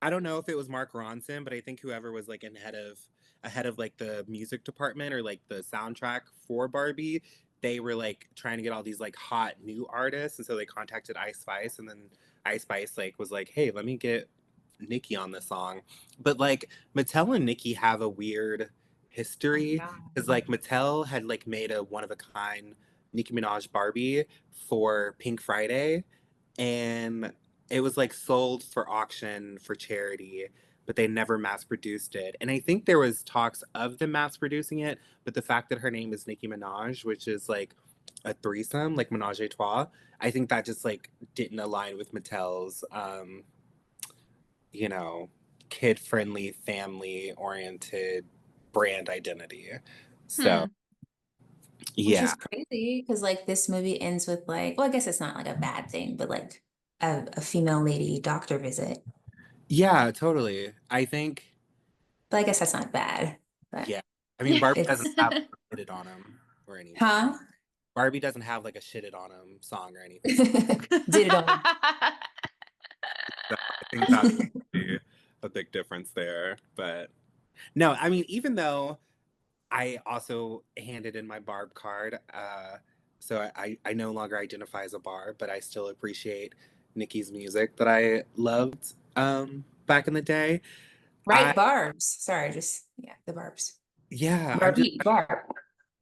I don't know if it was Mark Ronson, but I think whoever was like ahead of like the music department or like the soundtrack for Barbie, they were like trying to get all these like hot new artists, and so they contacted Ice Spice, and then Ice Spice like was like, "Hey, let me get Nicki on this song." But like Mattel and Nicki have a weird history because like Mattel had like made a one of a kind Nicki Minaj Barbie for Pink Friday, and it was like sold for auction for charity, but they never mass produced it. And I think there was talks of them mass producing it, but the fact that her name is Nicki Minaj, which is like a threesome, like Menage a Trois, I think that just like didn't align with Mattel's you know, kid friendly, family oriented brand identity. So Which yeah. is crazy because like this movie ends with like, well, I guess it's not like a bad thing, but like a female lady doctor visit. Yeah, totally. I think But I guess that's not bad. But yeah. I mean Barbie doesn't it's have shitted on him or anything. huh? Barbie doesn't have like a shitted on him song or anything. Did it on. So I think that's a big difference there. But no, I mean, even though I also handed in my Barb card, so I no longer identify as a Barb, but I still appreciate Nikki's music that I loved back in the day. I Right, barbs. Sorry, just yeah, the barbs. yeah, Barbie barb.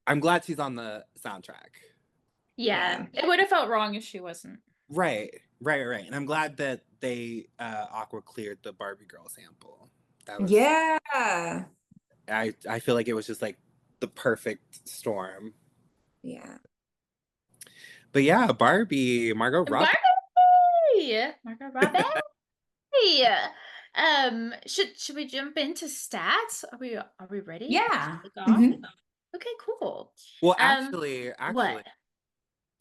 I'm glad she's on the soundtrack. Yeah, Yeah. it would have felt wrong if she wasn't. Right. And I'm glad that they Aqua cleared the Barbie girl sample. That was Yeah. I feel like it was just like the perfect storm. Yeah. But yeah, Barbie, Margot Robbie. Barbie! Margot Robbie! Should we jump into stats? Are we ready? Yeah. Kick off? Mhm. Okay, cool. Well, Um, actually, what?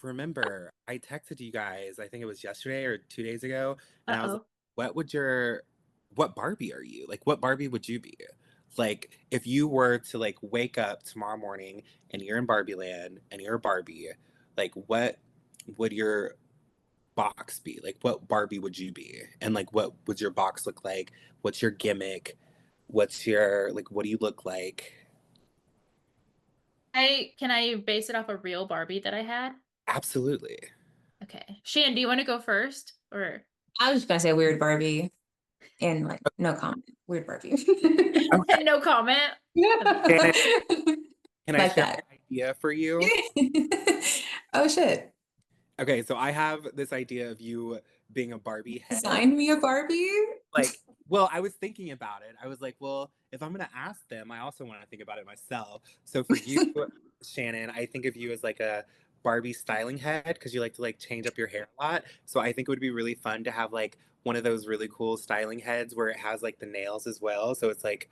remember, I texted you guys, I think it was yesterday or 2 days ago, and I was like, Uh-oh. what Barbie are you? Like, what Barbie would you be? Like, if you were to like wake up tomorrow morning and you're in Barbie land and you're a Barbie, like, what would your box be? Like, what Barbie would you be? And like, what would your box look like? What's your gimmick? What's your, like, what do you look like? Can I base it off a real Barbie that I had? Absolutely. Okay. Shan, do you want to go first? Or I was just gonna say weird Barbie and like no comment. Weird Barbie. Okay. no comment? Shannon, can I Like share that. an idea for you? Oh shit. Okay, so I have this idea of you being a Barbie head. Design me a Barbie? Like, well, I was thinking about it. I was like, well, if I'm gonna ask them, I also want to think about it myself. So for you, Shannon, I think of you as like a Barbie styling head because you like to like change up your hair a lot. So I think it would be really fun to have like one of those really cool styling heads where it has like the nails as well. So it's like,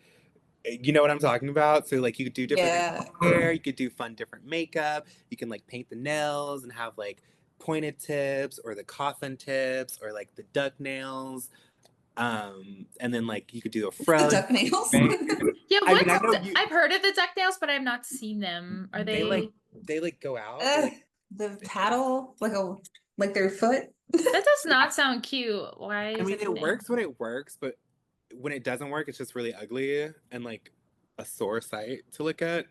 you know what I'm talking about? So like you could do different things Yeah. with your hair, you could do fun different makeup, you can like paint the nails and have like pointed tips or the coffin tips or like the duck nails. And then like you could do a The fro. duck nails. Right? Yeah, I mean, I know I've heard of the ducktails, but I've not seen them. Are they like go out. They like The paddle, like their foot. That does not sound cute. Why I is mean, it a it thing? works when it works, but when it doesn't work, it's just really ugly and like a sore sight to look at.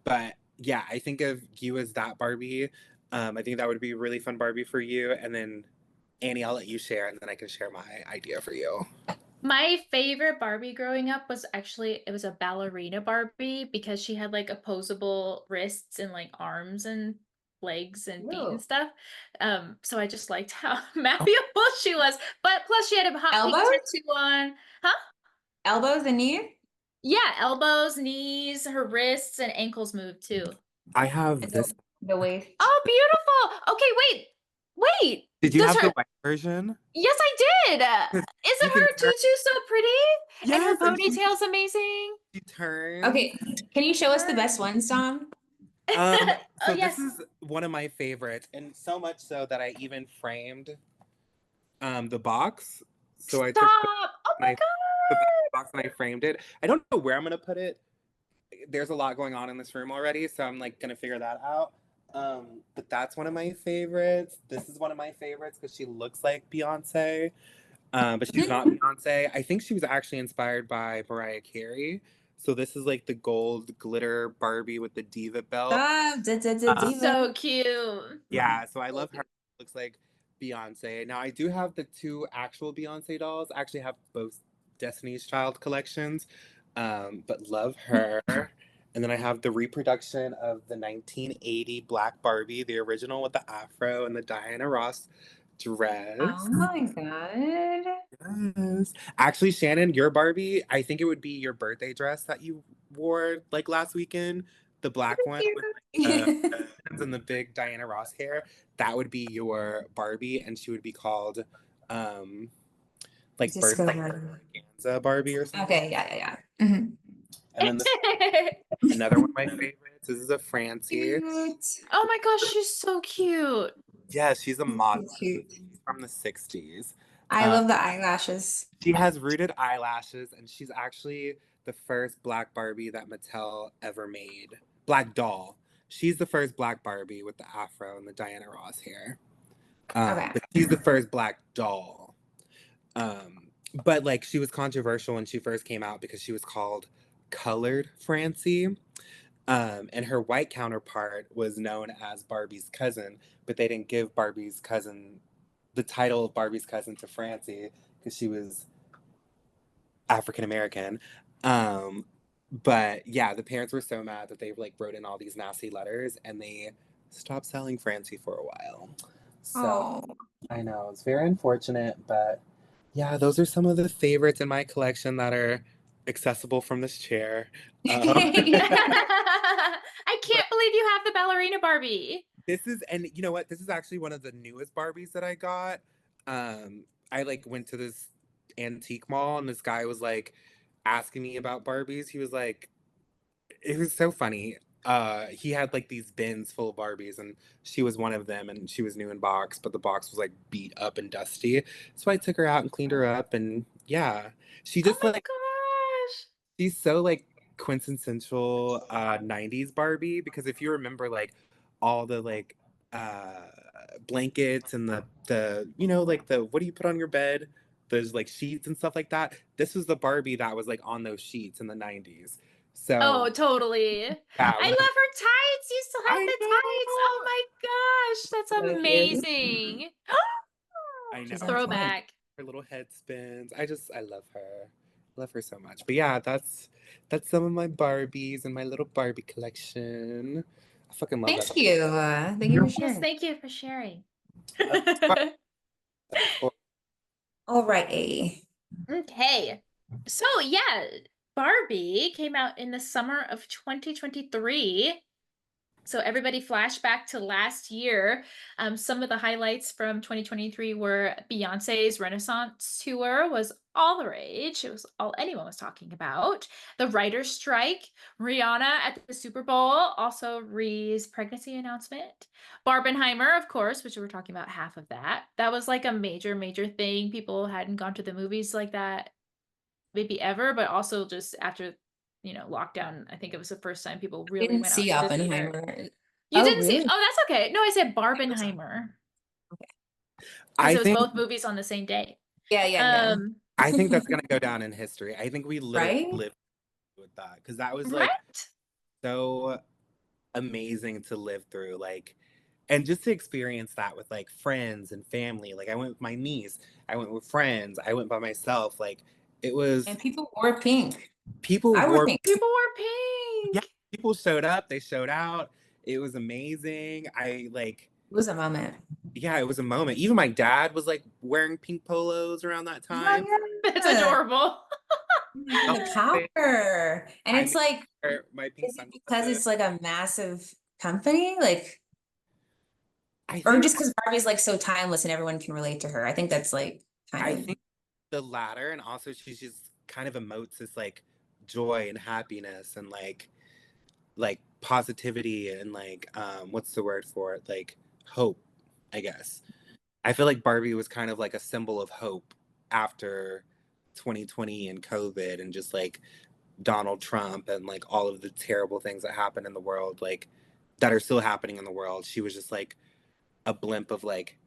But yeah, I think of you as that Barbie. I think that would be a really fun Barbie for you. And then Annie, I'll let you share, and then I can share my idea for you. My favorite Barbie growing up was actually it was a ballerina Barbie because she had like opposable wrists and like arms and legs and feet and Whoa. stuff. So I just liked how malleable she was. But plus she had a hot pink Elbows? tattoo on. Huh? Elbows and knee? Yeah, elbows, knees, her wrists and ankles moved too. I have The, this. the waist. Oh, beautiful. Okay, wait. Wait. Did you Does have the her white version? Yes, I did. 'Cause you Isn't can her turn. tutu so pretty? And her Yes, and ponytail's amazing. she turns. Okay, can you show us the best ones, Dom? Oh, So this yes. is one of my favorites, and so much so that I even framed the box. So I took Stop. Oh my the God. box and I framed it. I don't know where I'm gonna put it. There's a lot going on in this room already, so I'm like gonna figure that out. But that's one of my favorites. This is one of my favorites because she looks like Beyonce. But she's not Beyonce. I think she was actually inspired by Mariah Carey. So this is like the gold glitter Barbie with the diva belt. Diva. So cute. Yeah, so I love her. Looks like Beyonce. Now I do have the two actual Beyonce dolls. I actually have both Destiny's Child collections, but love her. And then I have the reproduction of the 1980 Black Barbie, the original with the afro and the Diana Ross dress. Oh my God. Yes. Actually, Shannon, your Barbie, I think it would be your birthday dress that you wore like last weekend, the black one with the and the big Diana Ross hair. That would be your Barbie, and she would be called like Just go birthday ahead. organza Barbie or something. Okay, yeah. Mhm. And then another one of my favorites. This is a Francie. Oh my gosh, she's so cute. Yeah, she's a model. Cute. She's from the 60s. I love the eyelashes. She has rooted eyelashes, and she's actually the first Black Barbie that Mattel ever made. Black doll. She's the first Black Barbie with the afro and the Diana Ross hair. Okay. But she's the first Black doll. But like she was controversial when she first came out because she was called Colored Francie. And her white counterpart was known as Barbie's cousin, but they didn't give Barbie's cousin the title of Barbie's cousin to Francie because she was African American. But yeah, the parents were so mad that they like wrote in all these nasty letters and they stopped selling Francie for a while. So Oh. I know it's very unfortunate, but yeah, those are some of the favorites in my collection that are accessible from this chair. I can't believe you have the ballerina Barbie. This is, and you know what? This is actually one of the newest Barbies that I got. I like went to this antique mall and this guy was like asking me about Barbies. He was like, it was so funny. He had like these bins full of Barbies and she was one of them and she was new in box, but the box was like beat up and dusty. So I took her out and cleaned her up and yeah. She Oh just my like gosh. she's so like quintessential 90s Barbie because if you remember like all the like blankets and the you know like the what do you put on your bed? There's like sheets and stuff like that. This was the Barbie that was like on those sheets in the 90s. Oh, So totally. yeah, I love her tights. You still have I the tights. Oh know. my gosh, that's So cute. amazing. I know. She's on Throwback. Her little head spins. I love her. Love her so much. But yeah, that's some of my Barbies and my little Barbie collection. I fucking love Thank that. you. Thank you for Yes, sharing. thank you for sharing. All right. Okay. So yeah, Barbie came out in the summer of 2023. So everybody flash back to last year. Some of the highlights from 2023 were Beyonce's Renaissance tour was all the rage. It was all anyone was talking about. The writer's strike, Rihanna at the Super Bowl, also Rhee's pregnancy announcement. Barbenheimer, of course, which we were talking about half of that. That was like a major, major thing. People hadn't gone to the movies like that maybe ever, but also just after lockdown, I think it was the first time people really Didn't went out see to the theater. Oppenheimer. You Oh, didn't see? really? Oh, that's okay. No, I said Barbenheimer because I it was think both movies on the same day. Yeah. I think that's gonna go down in history. I think we literally Right? lived with that because that was Right? like so amazing to live through. Like and just to experience that with like friends and family. Like I went with my niece, I went with friends, I went by myself. Like it was And people wore pink. people I wore wore pink. People were yeah, pink. people showed up, they showed out. It was amazing. I like It was a moment. yeah, it was a moment. Even my dad was like wearing pink polos around that time. That's adorable. The power. And I it's made like, her my pink is it because sunglasses. it's like a massive company? Like, I or think just because Barbie's like so timeless and everyone can relate to her. I think that's like kind I of think the latter, and also she just kind of emotes this like joy and happiness and like positivity and like what's the word for it? Like hope, I guess. I feel like Barbie was kind of like a symbol of hope after 2020 and COVID and just like Donald Trump and like all of the terrible things that happened in the world, like that are still happening in the world. She was just like a blimp of like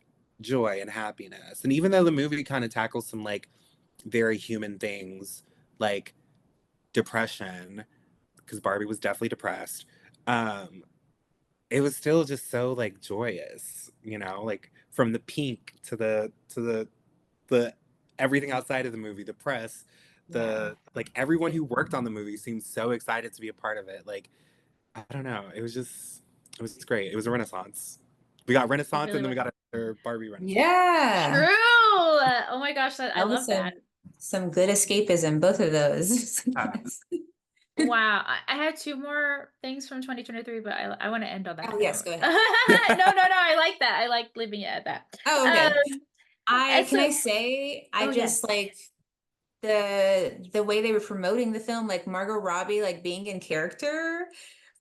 joy and happiness. And even though the movie kind of tackles some like very human things like depression, because Barbie was definitely depressed, um, it was still just so like joyous, you know, like from the pink to the everything outside of the movie, the press, Yeah. the like everyone who worked on the movie seemed so excited to be a part of it. Like, I don't know, it was great. It was a renaissance. We got It Renaissance really and then we was. got a Barbie Renaissance. True. Yeah. Oh my gosh, I That was love that. some good escapism, both of those. Yeah. Wow. I had two more things from 2023, but I want to end on that Oh, yes, note. go ahead. No, I like that. I like leaving it at that. Oh, okay. And Can so, I say I oh just yes. like the way they were promoting the film, like Margot Robbie like being in character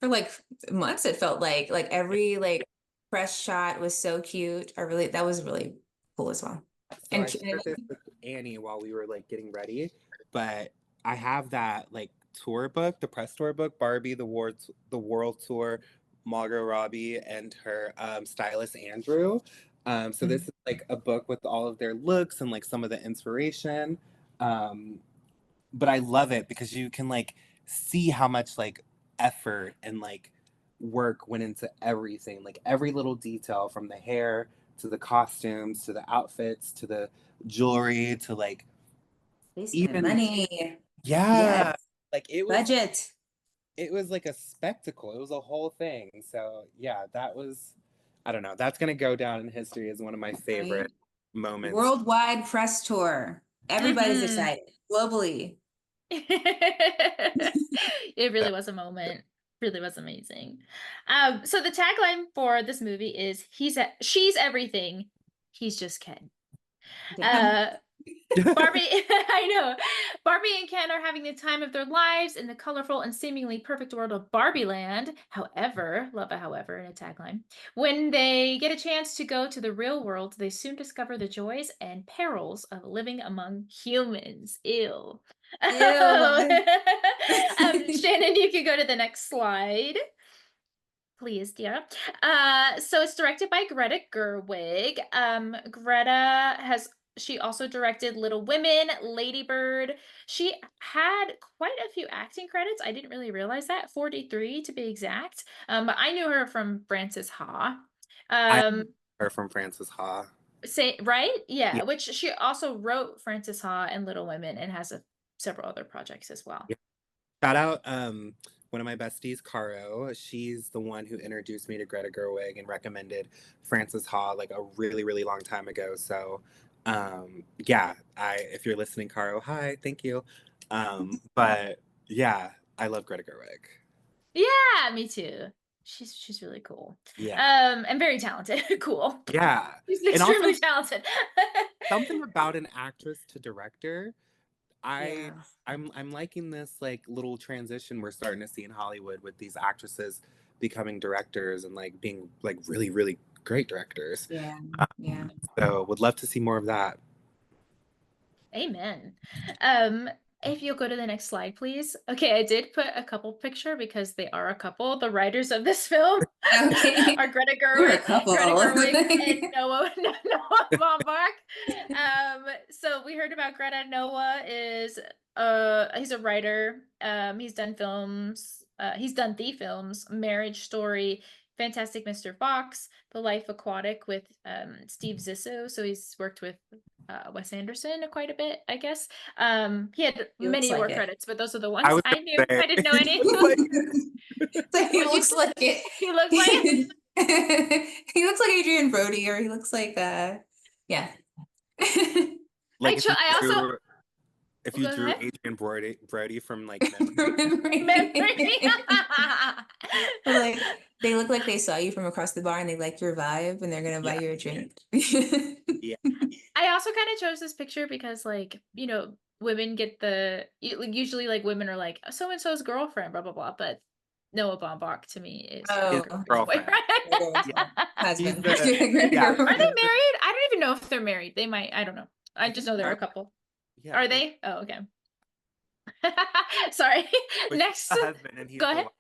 for like months, it felt like every like press shot was so cute. That was really cool as well. So I And shared this with Annie while we were like getting ready, but I have that like tour book, the press tour book, Barbie, the world tour, Margot Robbie and her stylist Andrew. So this is like a book with all of their looks and like some of the inspiration. Um, but I love it because you can like see how much like effort and like work went into everything, like every little detail from the hair to the costumes to the outfits to the jewelry to like they spent even money. yeah, Yes. like Budget. it was like a spectacle. It was a whole thing. So yeah, that was I don't know. That's gonna go down in history as one of my favorite Right. moments. Worldwide press tour. Everybody's Mhm. excited globally. It really was a moment. Really was amazing. So the tagline for this movie is she's everything. He's just Ken. Damn. Uh Barbie, I know. Barbie and Ken are having the time of their lives in the colorful and seemingly perfect world of Barbie Land. However, love a however in a tagline. When they get a chance to go to the real world, they soon discover the joys and perils of living among humans. Ew. Ew. Shannon, you can go to the next slide. Please, dear. So it's directed by Greta Gerwig. Greta has she also directed Little Women, Lady Bird. She had quite a few acting credits. I didn't really realize that, 43 to be exact. But I knew her from Frances Ha. I Um, her from Francis Ha. say right? Yeah. Yeah, which she also wrote Frances Ha and Little Women and has several other projects as well. Yeah. Shout out one of my besties, Caro. She's the one who introduced me to Greta Gerwig and recommended Frances Ha like a really, really long time ago. So yeah, I if you're listening, Caro, hi, thank you. But yeah, I love Greta Gerwig. Yeah, me too. She's really cool. Yeah. And very talented. Cool. Yeah. She's And also extremely talented. something about an actress to director. I Yeah. I'm liking this like little transition we're starting to see in Hollywood with these actresses becoming directors and like being like really, really great directors. Yeah. Yeah. So would love to see more of that. Amen. Um, if you'll go to the next slide, please. Okay, I did put a couple picture because they are a couple. The writers of this film Okay. are Greta We're a Gerwig, couple. and Noah Baumbach. So we heard about Greta. Noah is he's a writer. He's done films. He's done the films Marriage Story, Fantastic Mr. Fox, The Life Aquatic with Steve Zissou. So he's worked with Wes Anderson quite a bit, I guess. He had He looks many like more it. credits, but those are the I ones was I knew. gonna say I didn't know any. he looks like He What'd you looks say? like it. He looks like He looks like Adrian Brody, or he looks like yeah. like if you I also drew go ahead. Adrian Brody from like Memory. Like they look like they saw you from across the bar and they like your vibe and they're gonna buy yeah, you a drink. yeah, I also kind of chose this picture because, like, women get usually like women are like so and so's girlfriend, blah blah blah. But Noah Baumbach to me is his Oh, girlfriend. girlfriend. Yeah, he's Husband. the yeah, Are they married? I don't even know if they're married. They might. I don't know. I I just think know they they're a are. couple. Yeah, Are they? Oh, okay. Sorry. but she's Next, the husband and he's go the ahead. wife.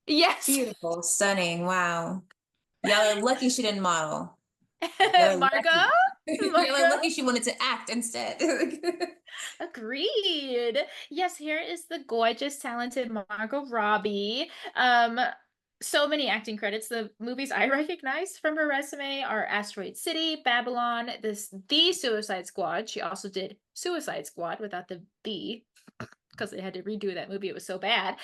Yes. Beautiful, stunning. Wow. Y'all are lucky she didn't model. Margot? You're Margot? lucky she wanted to act instead. Agreed. Yes, here is the gorgeous, talented Margot Robbie. So many acting credits. The movies I recognize from her resume are Asteroid City, Babylon, The Suicide Squad. She also did Suicide Squad without the B because they had to redo that movie. It was so bad.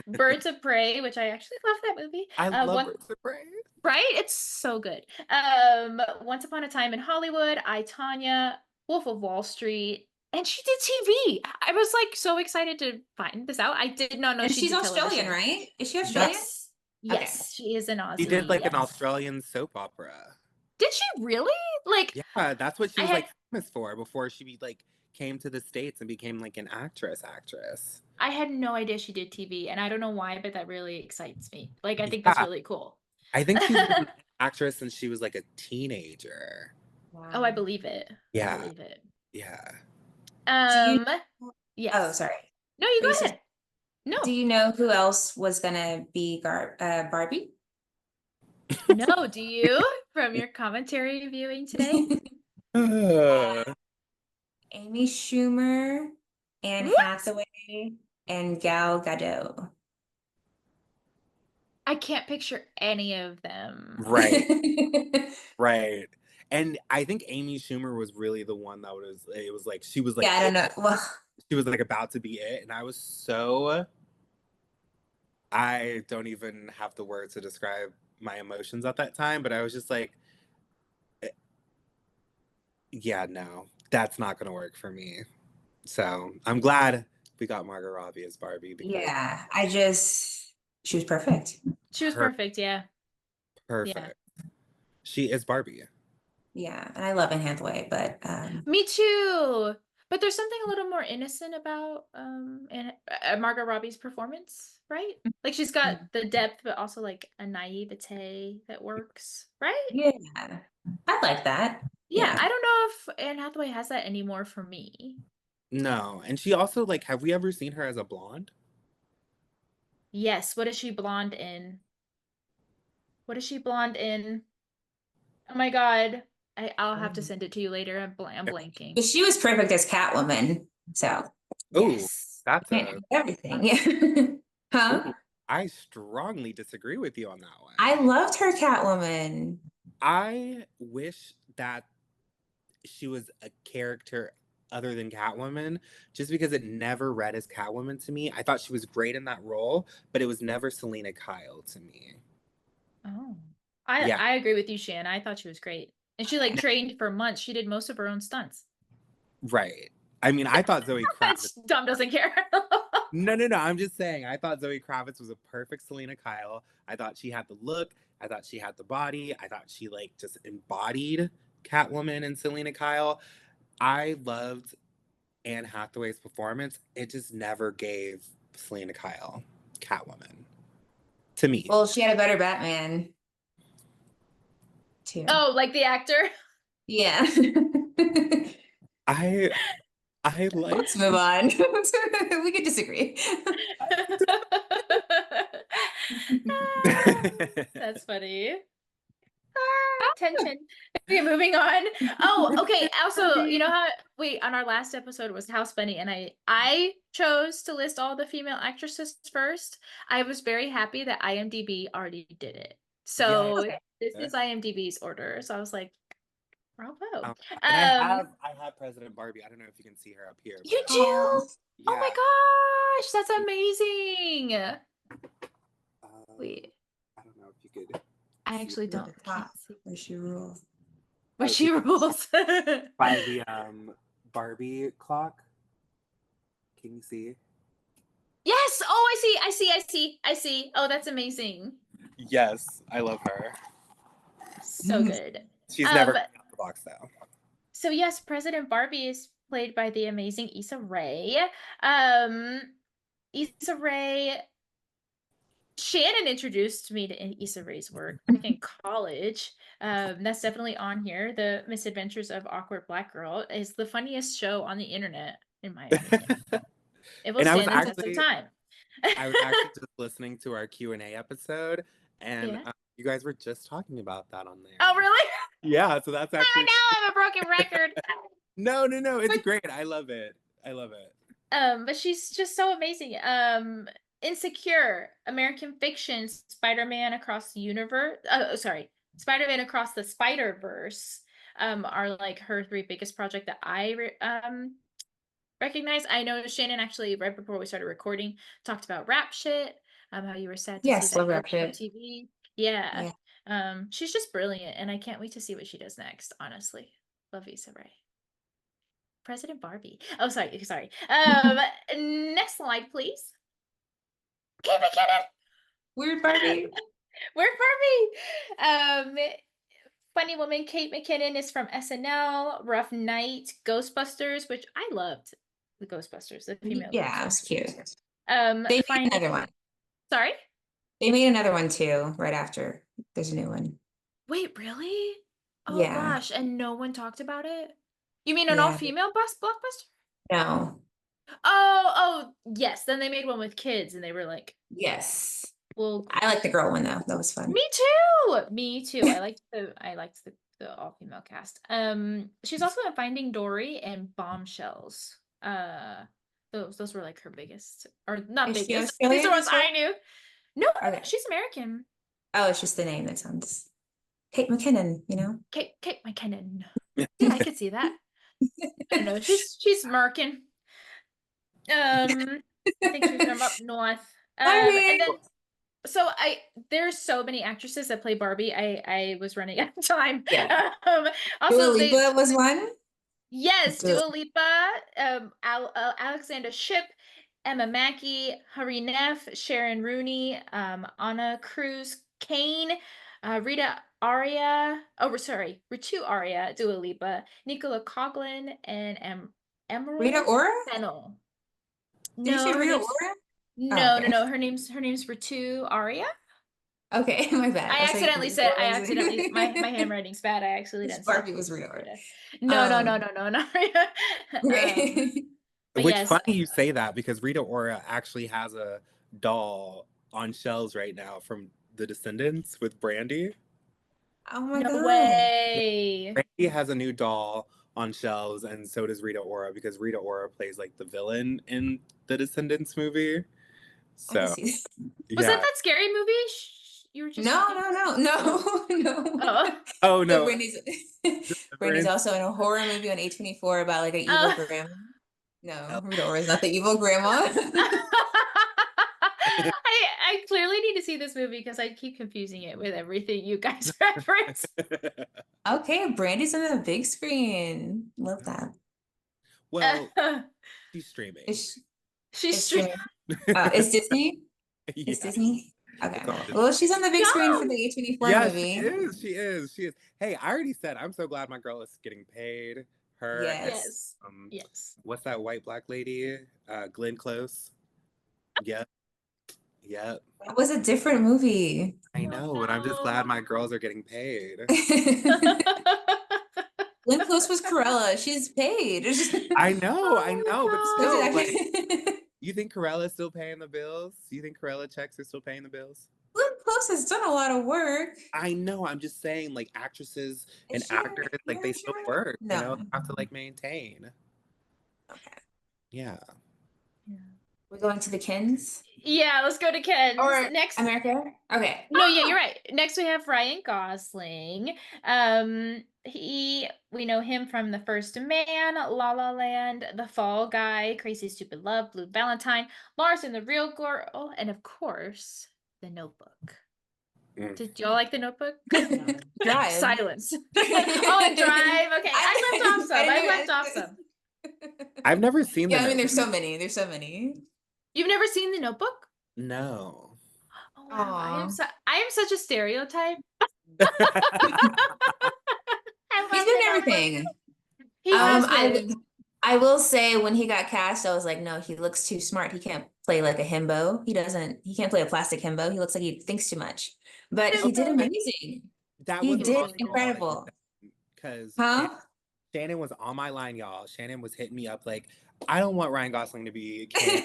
Birds of Prey, which I actually love that movie. I love Birds of Prey. Right? It's so good. Once Upon a Time in Hollywood, I, Tanya, Wolf of Wall Street, and she did TV. I was like so excited to find this out. I did not know And she she's did Australian, television. right? Is she Australian? Yes. Yes, she is an Aussie. She did like yes. an Australian soap opera. Did she really? Like, Yeah, that's what she was I like famous for before she like came to the States and became like an actress. I had no idea she did TV, and I don't know why, but that really excites me. Like, I think Yeah. that's really cool. I think she's been an actress since she was like a teenager. Wow. Oh, I believe it. Yeah. I believe it. Yeah. Yes. Oh, sorry. No, you Were you go ahead. No. Do you know who else was gonna be Barbie? No, do you? From your commentary viewing today? Amy Schumer, Anne What? Hathaway, and Gal Gadot. I can't picture any of them. Right. Right. And I think Amy Schumer was really the one that it was like, she was like, Yeah, I don't know. Well, she was like about to be it. And I don't even have the words to describe my emotions at that time, but I was just like, yeah, no, that's not going to work for me. So I'm glad we got Margot Robbie as Barbie. yeah, she was perfect. She was perfect, yeah. Perfect. Yeah. She is Barbie. Yeah, and I love Anne Hathaway, but me too. But there's something a little more innocent about Margot Robbie's performance, right? Like she's got the depth, but also like a naivete that works, right? Yeah, I like that. Yeah, I don't know if Anne Hathaway has that anymore for me. No, and she also like, have we ever seen her as a blonde? Yes. What is she blonde in? What is she blonde in? Oh my God. I'll have to send it to you later. I'm blanking. But she was perfect as Catwoman. So yes, that's everything. Yeah. Huh? Ooh, I strongly disagree with you on that one. I loved her Catwoman. I wish that she was a character other than Catwoman, just because it never read as Catwoman to me. I thought she was great in that role, but it was never Selena Kyle to me. Oh, I agree with you, Shan. I thought she was great. And she like trained for months. She did most of her own stunts. Right. I mean, I thought Zoe Kravitz. Dom doesn't care. No. I'm just saying. I thought Zoe Kravitz was a perfect Selena Kyle. I thought she had the look. I thought she had the body. I thought she like just embodied Catwoman and Selena Kyle. I loved Anne Hathaway's performance. It just never gave Selena Kyle Catwoman to me. Well, she had a better Batman too. Oh, like the actor? Yeah. I like. Let's move on. We could disagree. That's funny. Tension. Okay, moving on. Oh, okay. Also, you know how on our last episode was House Bunny, and I chose to list all the female actresses first. I was very happy that IMDb already did it. So this is IMDb's order. So I was like, bravo. I have President Barbie. I don't know if you can see her up here. You do? Yeah. Oh my gosh, that's amazing. Wait. I don't know if you could. I actually don't. Where she rules. Where she rules. By the Barbie clock. Can you see? Yes. Oh, I see. Oh, that's amazing. Yes, I love her. So good. She's never out the box though. So yes, President Barbie is played by the amazing Issa Rae. Issa Rae. Shannon introduced me to Issa Rae's work back in college. That's definitely on here. The Misadventures of Awkward Black Girl is the funniest show on the internet, in my opinion. It will stand the test of time. I was actually just listening to our Q&A episode, and you guys were just talking about that on there. Oh, really? Yeah, so that's actually Now I'm a broken record. no. It's great. I love it. I love it. But she's just so amazing. Insecure, American Fiction, Spider-Man Across the Universe. Spider-Man Across the Spider-Verse. Are like her three biggest project that I recognize. I know Shannon actually right before we started recording talked about rap shit. How you were sad to see Yes, that love go rap on shit. TV. Yeah. Yeah. She's just brilliant, and I can't wait to see what she does next. Honestly, love Issa Rae. President Barbie. Oh, sorry. Next slide, please. Kate McKinnon. Weird Barbie. We're Barbie. Funny woman Kate McKinnon is from SNL, Rough Night, Ghostbusters, which I loved. The Ghostbusters, the female. Yeah, it was cute. They made another one. Sorry. They made another one too, right after. There's a new one. Wait, really? Oh Yeah. gosh, and no one talked about it? You mean an Yeah. all-female blockbuster? No. Oh, yes. Then they made one with kids, and they were like, Yes. "Well, I like the girl one though. That was fun. me too. I liked the all-female cast. She's also in Finding Dory and Bombshells. Those were like her biggest, or not Is she biggest. Australian These are ones as well? I knew. No, Okay. she's American. Oh, it's just the name that sounds. Kate McKinnon, you know? Kate McKinnon. Yeah, I could see that. I don't know. She's American. I think she was from up north. And then there's so many actresses that play Barbie. I was running out of time. Yeah. Also, Dua Lipa was one. yes, Dua Lipa, Alexander Shipp, Emma Mackey, Hari Neff, Sharon Rooney, Anna Cruz Kane, Rita Aria. Ritu Aria, Dua Lipa, Nicola Coughlan, and Emerald Rita Ora? Fennell. Did you say Rita Ora? No, okay. no. Her name's Ritu Aria. Okay, my bad. I accidentally my handwriting's bad. I actually didn't say Barbie was Rita Ora. No, not Rita. But Which yes. funny you say that because Rita Ora actually has a doll on shelves right now from The Descendants with Brandy. Oh my God. No way. Brandy has a new doll on shelves, and so does Rita Ora because Rita Ora plays like the villain in the Descendants movie. So was that scary movie? You were just no. Oh no. Brandy's also in a horror movie on A24 about like an evil grandma. No, Rita Ora is not the evil grandma. I clearly need to see this movie because I keep confusing it with everything you guys reference. Okay, Brandy's on the big screen. Love that. Well, she's streaming. She's streaming. Is Disney? Yeah. It's Disney? Okay. Well, she's on the big screen for the A24 movie. She is. Hey, I already said I'm so glad my girl is getting paid. Her. Yes. Yes. What's that white black lady? Glenn Close. Yep. It was a different movie. I know, and I'm just glad my girls are getting paid. Glenn Close was Corella. She's paid. I know, but still, like, you think Corella is still paying the bills? You think Corella checks are still paying the bills? Glenn Close has done a lot of work. I know. I'm just saying, like, actresses and actors, like, they still work. No. You know, they have to, like, maintain. Okay. Yeah. We're going to the Kens? Yeah, let's go to Kens. Or next America? Okay. No, yeah, you're right. Next we have Ryan Gosling. We know him from The First Man, La La Land, The Fall Guy, Crazy Stupid Love, Blue Valentine, Lars and the Real Girl, and of course, The Notebook. Did y'all like The Notebook? Drive. Silence. And Drive. Okay, I left off some. I've never seen The Notebook. There's so many. You've never seen The Notebook? No. Oh, wow. I am such a stereotype. He's doing everything. I will say when he got cast, I was like, no, he looks too smart. He can't play like a himbo. He can't play a plastic himbo. He looks like he thinks too much. But he did amazing. He did incredible. Because Shannon was on my line, y'all. Shannon was hitting me up like, I don't want Ryan Gosling to be Ken.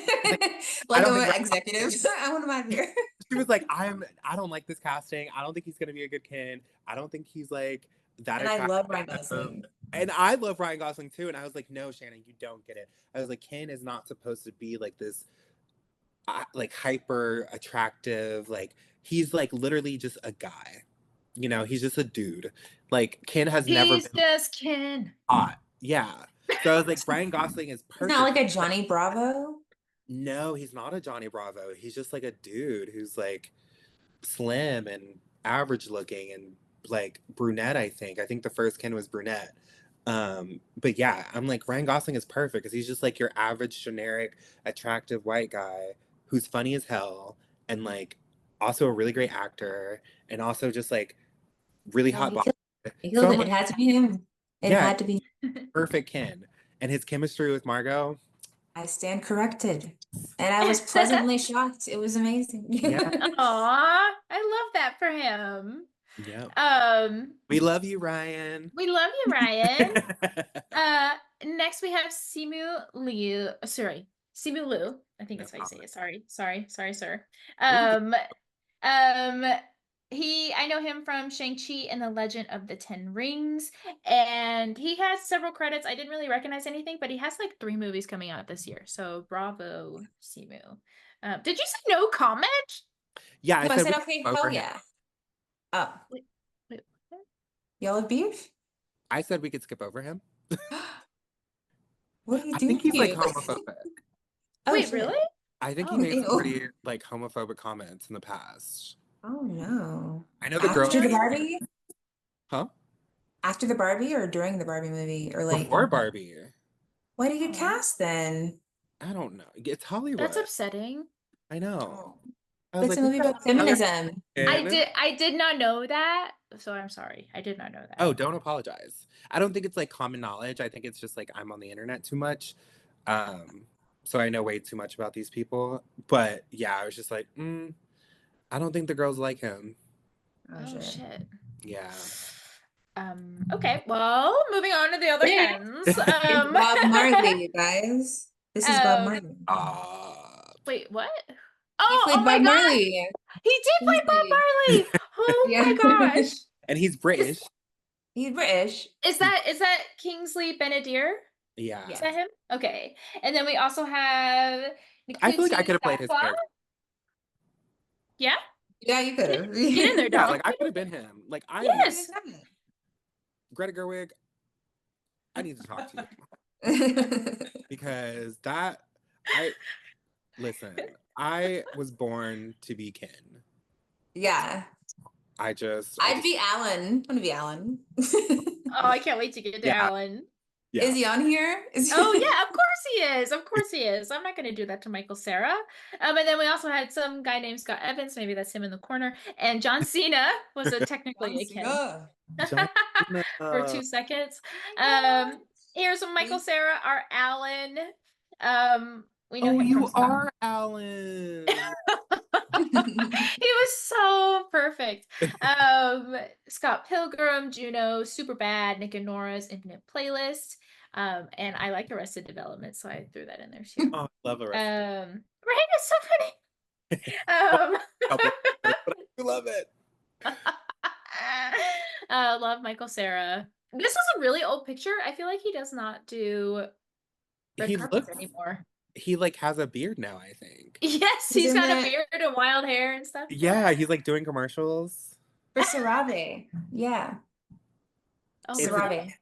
Like an executive. I want him out of here. She was like, I don't like this casting. I don't think he's gonna be a good Ken. I don't think he's like that And I love Ryan attracted him. Gosling. And I love Ryan Gosling too. And I was like, no, Shannon, you don't get it. I was like, Ken is not supposed to be like this, like hyper attractive. Like he's like literally just a guy. You know, he's just a dude. Like Ken has never He's been just Ken. hot. Yeah. So I was like, Ryan Gosling is He's not perfect. like a Johnny Bravo. No, he's not a Johnny Bravo. He's just like a dude who's like slim and average looking and like brunette, I think. I think the first Ken was brunette. But yeah, I'm like, Ryan Gosling is perfect because he's just like your average, generic, attractive white guy who's funny as hell and like also a really great actor and also just like really No, hot he body. He So killed I'm it. It like, had to be him. It yeah, had to be. perfect Ken. And his chemistry with Margot. I stand corrected. And I was pleasantly shocked. It was amazing. Yeah. Aw, I love that for him. Yeah. Um, We love you, Ryan. we love you, Ryan. Next we have Simu Liu. I think No that's how you say problem. it. Sorry, sir. Ooh, Um, I know him from Shang-Chi and the Legend of the Ten Rings, and he has several credits. I didn't really recognize anything, but he has like 3 movies coming out this year. So bravo, Simu. Did you say no comment? yeah, I No, I said said, we okay, could skip hell over him. yeah. Oh, Wait, what? y'all have beef? I said we could skip over him. What do you I do think with he's like you? homophobic. Oh, Wait, shit. really? I think he Oh, made some ew. pretty like homophobic comments in the past. Oh no. I know the girl. After the Barbie? Huh? After the Barbie or during the Barbie movie? Or like, Before Barbie. why did you get Aw. cast then? I don't know. It's That's Hollywood. upsetting. I know. Oh, I was it's like, a movie about feminism. I did not know that, so I'm sorry. I did not know that. Oh, don't apologize. I don't think it's like common knowledge. I think it's just like I'm on the internet too much. So I know way too much about these people. But yeah, I was just like, I don't think the girls like him. Oh shit. Yeah. Okay, well, moving on to the other Yeah. Kens. It's Bob Marley, you guys. This is Bob Marley. Wait, what? He Oh played my Bob God. Marley. He did play Bob Kingsley. Marley. Oh Yeah. my gosh. And he's British. He's British. Is that Kingsley Ben-Adir? Yeah. Is that him? Okay. And then we also have I feel like I Nkuti could have played his Sakwa. character. Yeah? Yeah, you could have. Get in there, Yeah, dog. like I could have been him. Like I Yes. Greta Gerwig, I need to talk to you. Because listen, I was born to be Ken. Yeah. I'd be Alan. I want to be Alan. Oh, I can't wait to get to Yeah. Alan. Yeah. Is he on here? Oh yeah, of course he is. Of course he is. I'm not gonna do that to Michael Cera. And then we also had some guy named Scott Evans. Maybe that's him in the corner. And John Cena was technically a Ken for 2 seconds. Here's Michael Cera, our Alan. We know him from Scott. Are Alan. He was so perfect. Scott Pilgrim, Juno, Superbad, Nick and Nora's Infinite Playlist. And I like Arrested Development, so I threw that in there too. Oh, I love Arrested. Right, it's so funny. But I love it. Love Michael Cera. This is a really old picture. I feel like he does not do red carpets anymore. He like has a beard now, I think. Yes, he's got a beard and wild hair and stuff. Yeah, he's like doing commercials. For CeraVe. Yeah. Oh, CeraVe.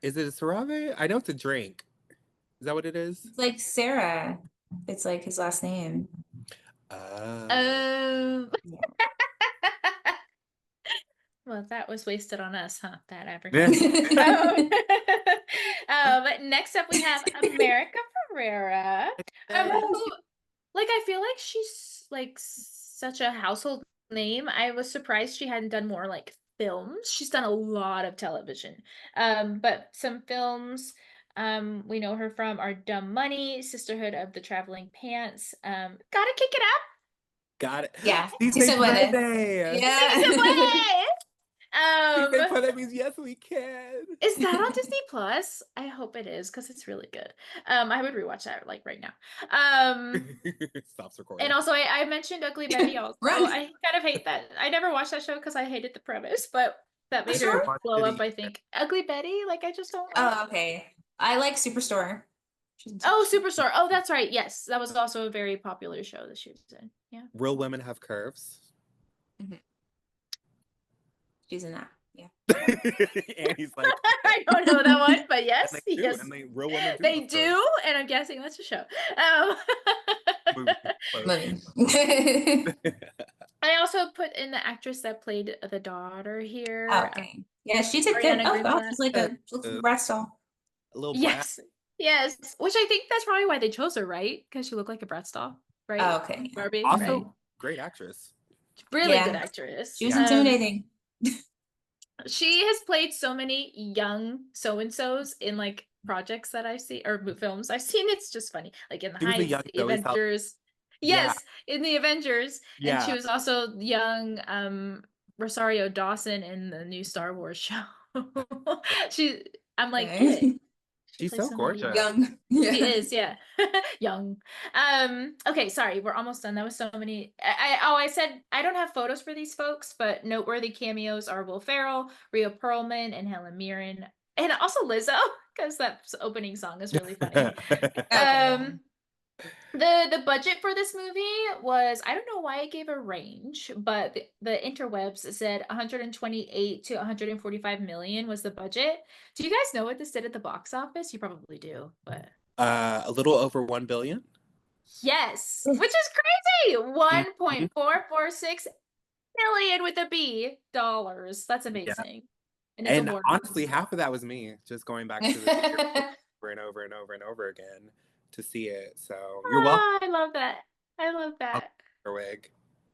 Is it a CeraVe? I know it's a drink. Is that what it is? It's like Sarah. It's like his last name. Well, that was wasted on us, huh? That advertising. Next up, we have America Ferrera. I feel like she's like such a household name. I was surprised she hadn't done more like films. She's done a lot of television. But some films we know her from are Dumb Money, Sisterhood of the Traveling Pants, Gotta Kick It Up. Got it. Yeah. Sí se puede. Yeah. Sí se puede. That means yes, we can. Is that on Disney Plus? I hope it is because it's really good. I would rewatch that like right now. Stops recording. And also, I mentioned Ugly Betty also. I kind of hate that. I never watched that show because I hated the premise, but that made Sure. her blow up, I think. Ugly Betty, like I just don't like. Oh, okay. I like Superstore. Oh, Superstore. Oh, that's right. Yes, that was also a very popular show that she was in. Yeah. Real Women Have Curves. She's in that. Yeah. And he's like, I don't know that one, but yes, and they do, yes, and real women do. they have do, and I'm guessing that's a show. curves. I also put in the actress that played the daughter here. Oh, okay. Yeah, she did good. Ariana Oh, wow, Grande. she's like a brat doll. A little brat. Yes, yes. Which I think that's probably why they chose her, right? Because she looked like a Bratz doll, right? Oh, okay. Barbie, Also, right? great actress. Really Yeah. good actress. She was intimidating. She has played so many young so-and-sos in like projects that I've seen or films I've seen. It's just funny. Like in the She was a Heights, young the Zoe Sal- Avengers. Yeah. Yes, in the Avengers. Yeah. And she was also young Rosario Dawson in the new Star Wars show. I'm like, Okay. good. She She's plays so so many gorgeous. Young. Yeah. She is, yeah. Young. Okay, sorry, we're almost done. That was so many. I said I don't have photos for these folks, but noteworthy cameos are Will Ferrell, Rhea Perlman, and Helen Mirren, and also Lizzo, because that opening song is really funny. The budget for this movie was, I don't know why it gave a range, but the interwebs said 128 to 145 million was the budget. Do you guys know what this did at the box office? You probably do, but A little over 1 billion. yes, which is crazy. 1.446 million with a B dollars. That's amazing. And it's And award. honestly, half of that was me just going back to the over and over and over and over again to see it. So you're welcome. I love that. I love that. Gerwig.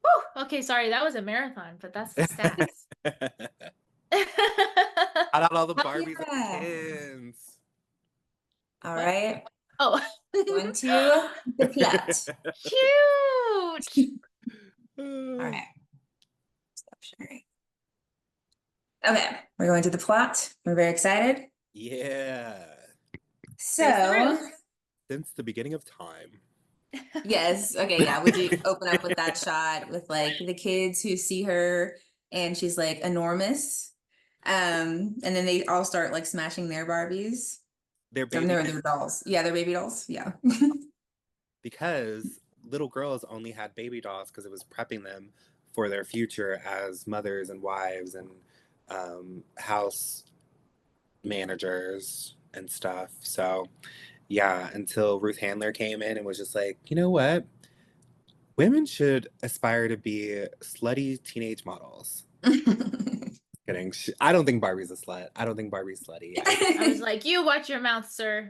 Whew. Okay, sorry, that was a marathon, but that's the stats. Shout out all the Oh, Barbies yeah. and Kens. All right. Oh, Going to the plot. cute. All right. Stop sharing. Okay, we're going to the plot. We're very excited. Yeah. So, Since the beginning of time. yes. Okay, yeah. We do open up with that shot with like the kids who see her and she's like enormous. And then they all start like smashing their Barbies. Their And baby their dolls. Yeah, they're baby dolls. Yeah. because little girls only had baby dolls because it was prepping them for their future as mothers and wives and house managers and stuff. So yeah, until Ruth Handler came in and was just like, you know what? Women should aspire to be slutty teenage models. Kidding. I don't think Barbie's a slut. I don't think Barbie's slutty. I was like, you watch your mouth, sir.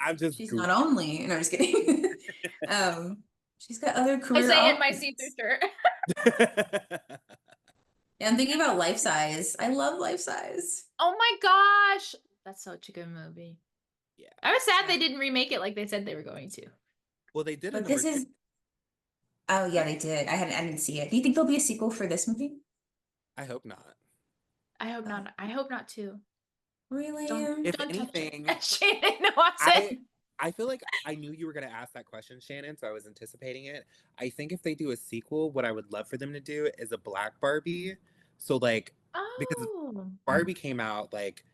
I'm just She's goofy. not only, no, I'm just kidding. She's got other I career say in my options. see-through shirt. Yeah, I'm thinking about Life Size. I love Life Size. Oh my gosh. That's such a good movie. Yeah. I was sad they didn't remake it like they said they were going to. Well, they did. But this is. Oh yeah, they did. I didn't see it. Do you think there'll be a sequel for this movie? I hope not. I hope not. I hope not too. Really? If Don't anything, Shannon, no, I feel like I knew you were going to ask that question, Shannon, so I was anticipating it. I think if they do a sequel, what I would love for them to do is a Black Barbie. So like, because Barbie came out like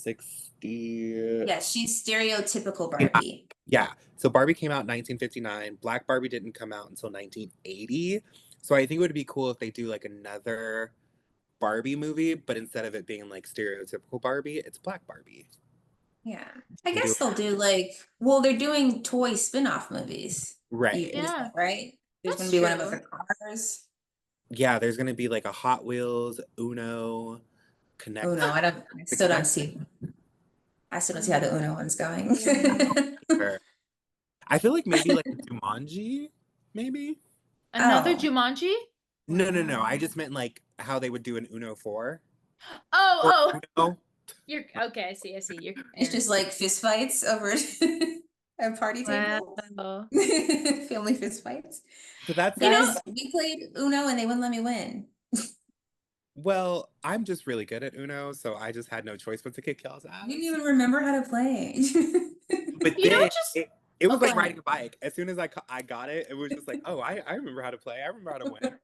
1960. Yeah, she's stereotypical Barbie. Yeah. So Barbie came out in 1959. Black Barbie didn't come out until 1980. So I think it would be cool if they do like another Barbie movie, but instead of it being like stereotypical Barbie, it's Black Barbie. Yeah. I guess they'll do like, well, they're doing toy spin-off movies. Right. Yeah. Right? There's That's going to be one true. about the cars. Yeah, there's going to be like a Hot Wheels, Uno, Connect. Oh no, I still don't see how the Uno one's going. Sure. I feel like maybe like a Jumanji, maybe. Another Oh. Jumanji? No. I just meant like how they would do an Uno 4. Oh. Uno. You're okay. I see. It's just like fist fights over a party table. Wow. Family fist fights. So that's Guys, we played Uno and they wouldn't let me win. well, I'm just really good at Uno, so I just had no choice but to kick y'all's ass. You didn't even remember how to play. But You then know, just it was Okay. like riding a bike. As soon as I got it, it was just like, oh, I remember how to play. I remember how to win.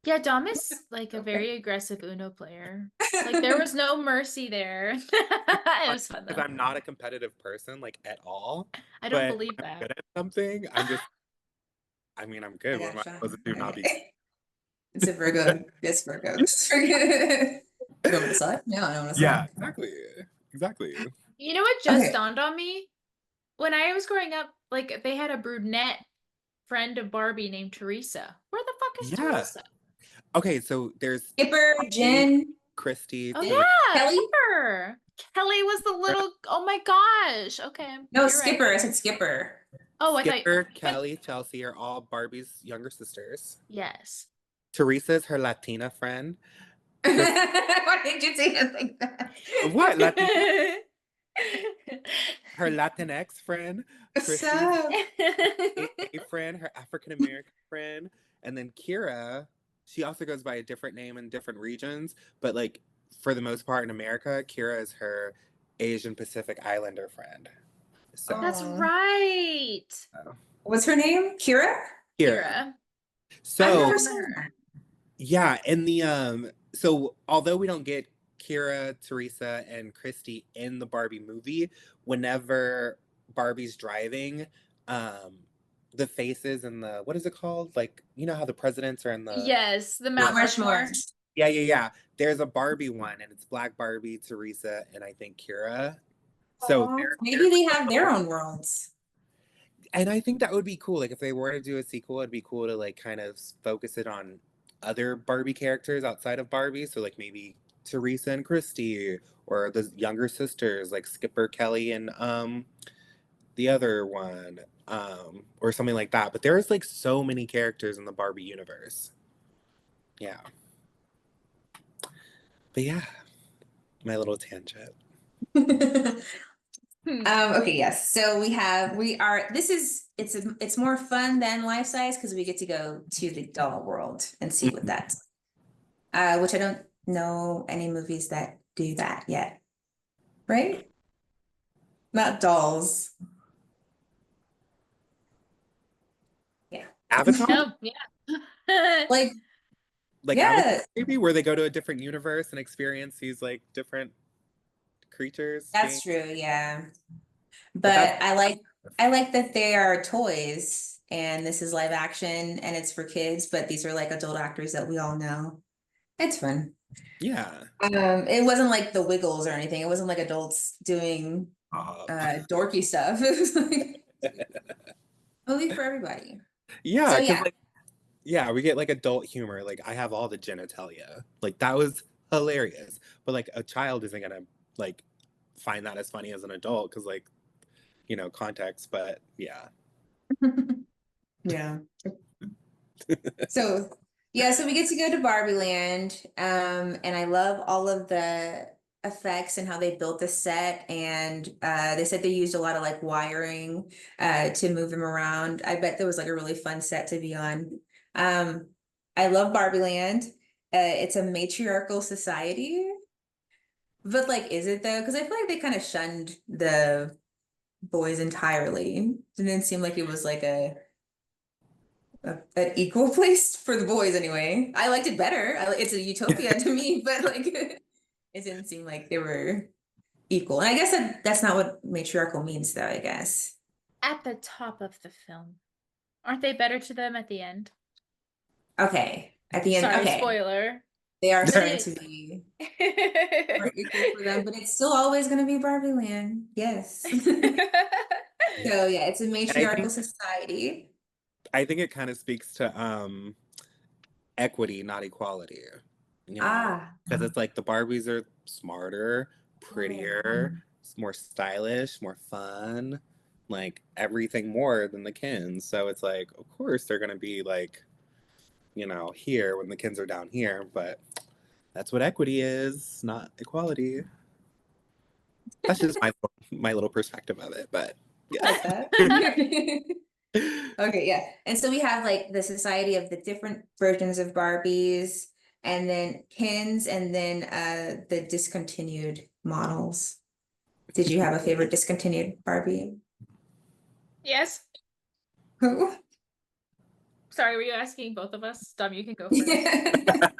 Yeah, Dom is like a very aggressive Uno player. Like there was no mercy there. It was fun Because though. I'm not a competitive person, like, at all. I don't But believe when I'm that. good at something, I'm just, I mean, I'm I good. What am I gotcha. supposed to do? Not be Okay. It's a Virgo. It's Virgo. It's Virgo. You want me to decide? No, I don't want to Yeah, decide. exactly. Exactly. You know what just Okay. dawned on me? When I was growing up, like they had a brunette friend of Barbie named Teresa. Where the fuck is Yeah. Teresa? Okay, so there's Skipper, Kelly, Jen, Christy, Oh Teresa. yeah, Kelly? her. Kelly was the little. Oh my gosh. Okay, No, you're right. Skipper. I said Skipper. Oh, I thought. Skipper, But Kelly, Chelsea are all Barbie's younger sisters. yes. Teresa's her Latina friend. Chris, Why did you say it like that? what? Latina? Her Latinx friend. Christy's So, a friend, her African American friend. And then Kira, she also goes by a different name in different regions. But, like, for the most part in America, Kira is her Asian Pacific Islander friend. So, That's oh. right. What's her name? Kira? Kira. Kira. I've So, never seen her. yeah, in the so although we don't get Kira, Teresa, and Christy in the Barbie movie, whenever Barbie's driving, the faces and the what is it called? Like, you know how the presidents are in the Yes, the Mount Mount Rushmore. Rushmore. yeah. There's a Barbie one, and it's Black Barbie, Teresa, and I think Kira. So Aw, they're maybe they have their own worlds. and I think that would be cool. Like if they were to do a sequel, it'd be cool to like kind of focus it on other Barbie characters outside of Barbie. So like maybe Teresa and Christy, or the younger sisters like Skipper, Kelly, and the other one, or something like that. But there's like so many characters in the Barbie universe. Yeah. But yeah, my little tangent. Okay, yes. So it's more fun than life size because we get to go to the doll world and see what that's which I don't know any movies that do that yet. Right? Not dolls. Yeah. Avatar? No, yeah. Like, Like yeah, Avatar, maybe where they go to a different universe and experience these like different creatures. that's true, yeah. But that's But I like that they are toys and this is live action and it's for kids, but these are like adult actors that we all know. It's fun. yeah. It wasn't like the Wiggles or anything. It wasn't like adults doing Uh, dorky stuff. It was like movie for everybody. yeah, So because yeah. like yeah, we get like adult humor. Like I have all the genitalia. Like that was hilarious. But like a child isn't gonna like find that as funny as an adult because like context. But yeah, Yeah. So yeah, so we get to go to Barbie Land. And I love all of the effects and how they built the set. And they said they used a lot of like wiring to move them around. I bet that was like a really fun set to be on. I love Barbie Land. It's a matriarchal society. But like, is it though? Because I feel like they kind of shunned the boys entirely. Didn't seem like it was like an equal place for the boys anyway. I liked it better. It's a utopia to me, but like it didn't seem like they were equal. And I guess that's not what matriarchal means, though, I guess. At the top of the film. Aren't they better to them at the end? Okay. At the end, Sorry, okay. spoiler. They are But starting to be more equal for them, but it's still always going to be Barbie Land. Yes. So yeah, it's a and matriarchal society. I think it kind of speaks to equity, not equality. Ah. Because it's like the Barbies are smarter, prettier, more stylish, more fun, like everything more than the Kens. So it's like, of course they're gonna be like, here when the Kens are down here. But that's what equity is, not equality. That's just my little perspective of it. But I yeah. like that. Okay, yeah. And so we have like the society of the different versions of Barbies and then Kens and then the discontinued models. Did you have a favorite discontinued Barbie? yes. Who? Sorry, were you asking both of us? Dom, you can go first.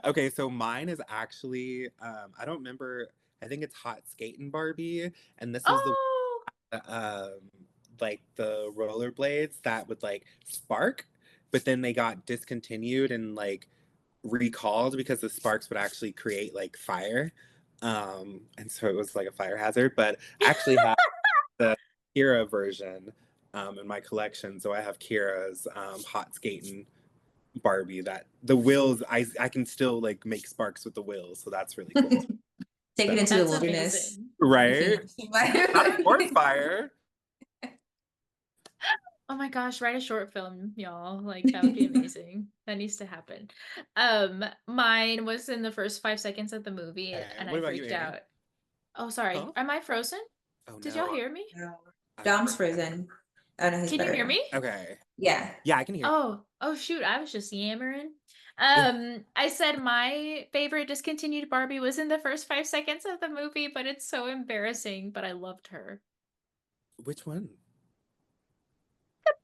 Okay, so mine is actually I don't remember. I think it's Hot Skating Barbie, and this is the Oh, um like the rollerblades that would like spark, but then they got discontinued and like recalled because the sparks would actually create like fire. And so it was like a fire hazard, but I actually have the Kira version in my collection. So I have Kira's hot skating Barbie that the wheels I can still like make sparks with the wheels, so that's really cool. Take So, it into the that's wilderness. amazing. right? Not a forest fire. Oh my gosh, write a short film, y'all. Like that would be amazing. That needs to happen. Mine was in the first 5 seconds of the movie Okay. and What I about you, freaked Aaron? out. Oh, sorry. Huh? Am I frozen? Oh Did y'all no. hear me? No. I- Dom's frozen. Oh no, he's Can you better hear now. me? Okay. Yeah. Yeah, I can hear. Oh shoot, I was just yammering. Yeah. I said my favorite discontinued Barbie was in the first 5 seconds of the movie, but it's so embarrassing, but I loved her. Which one?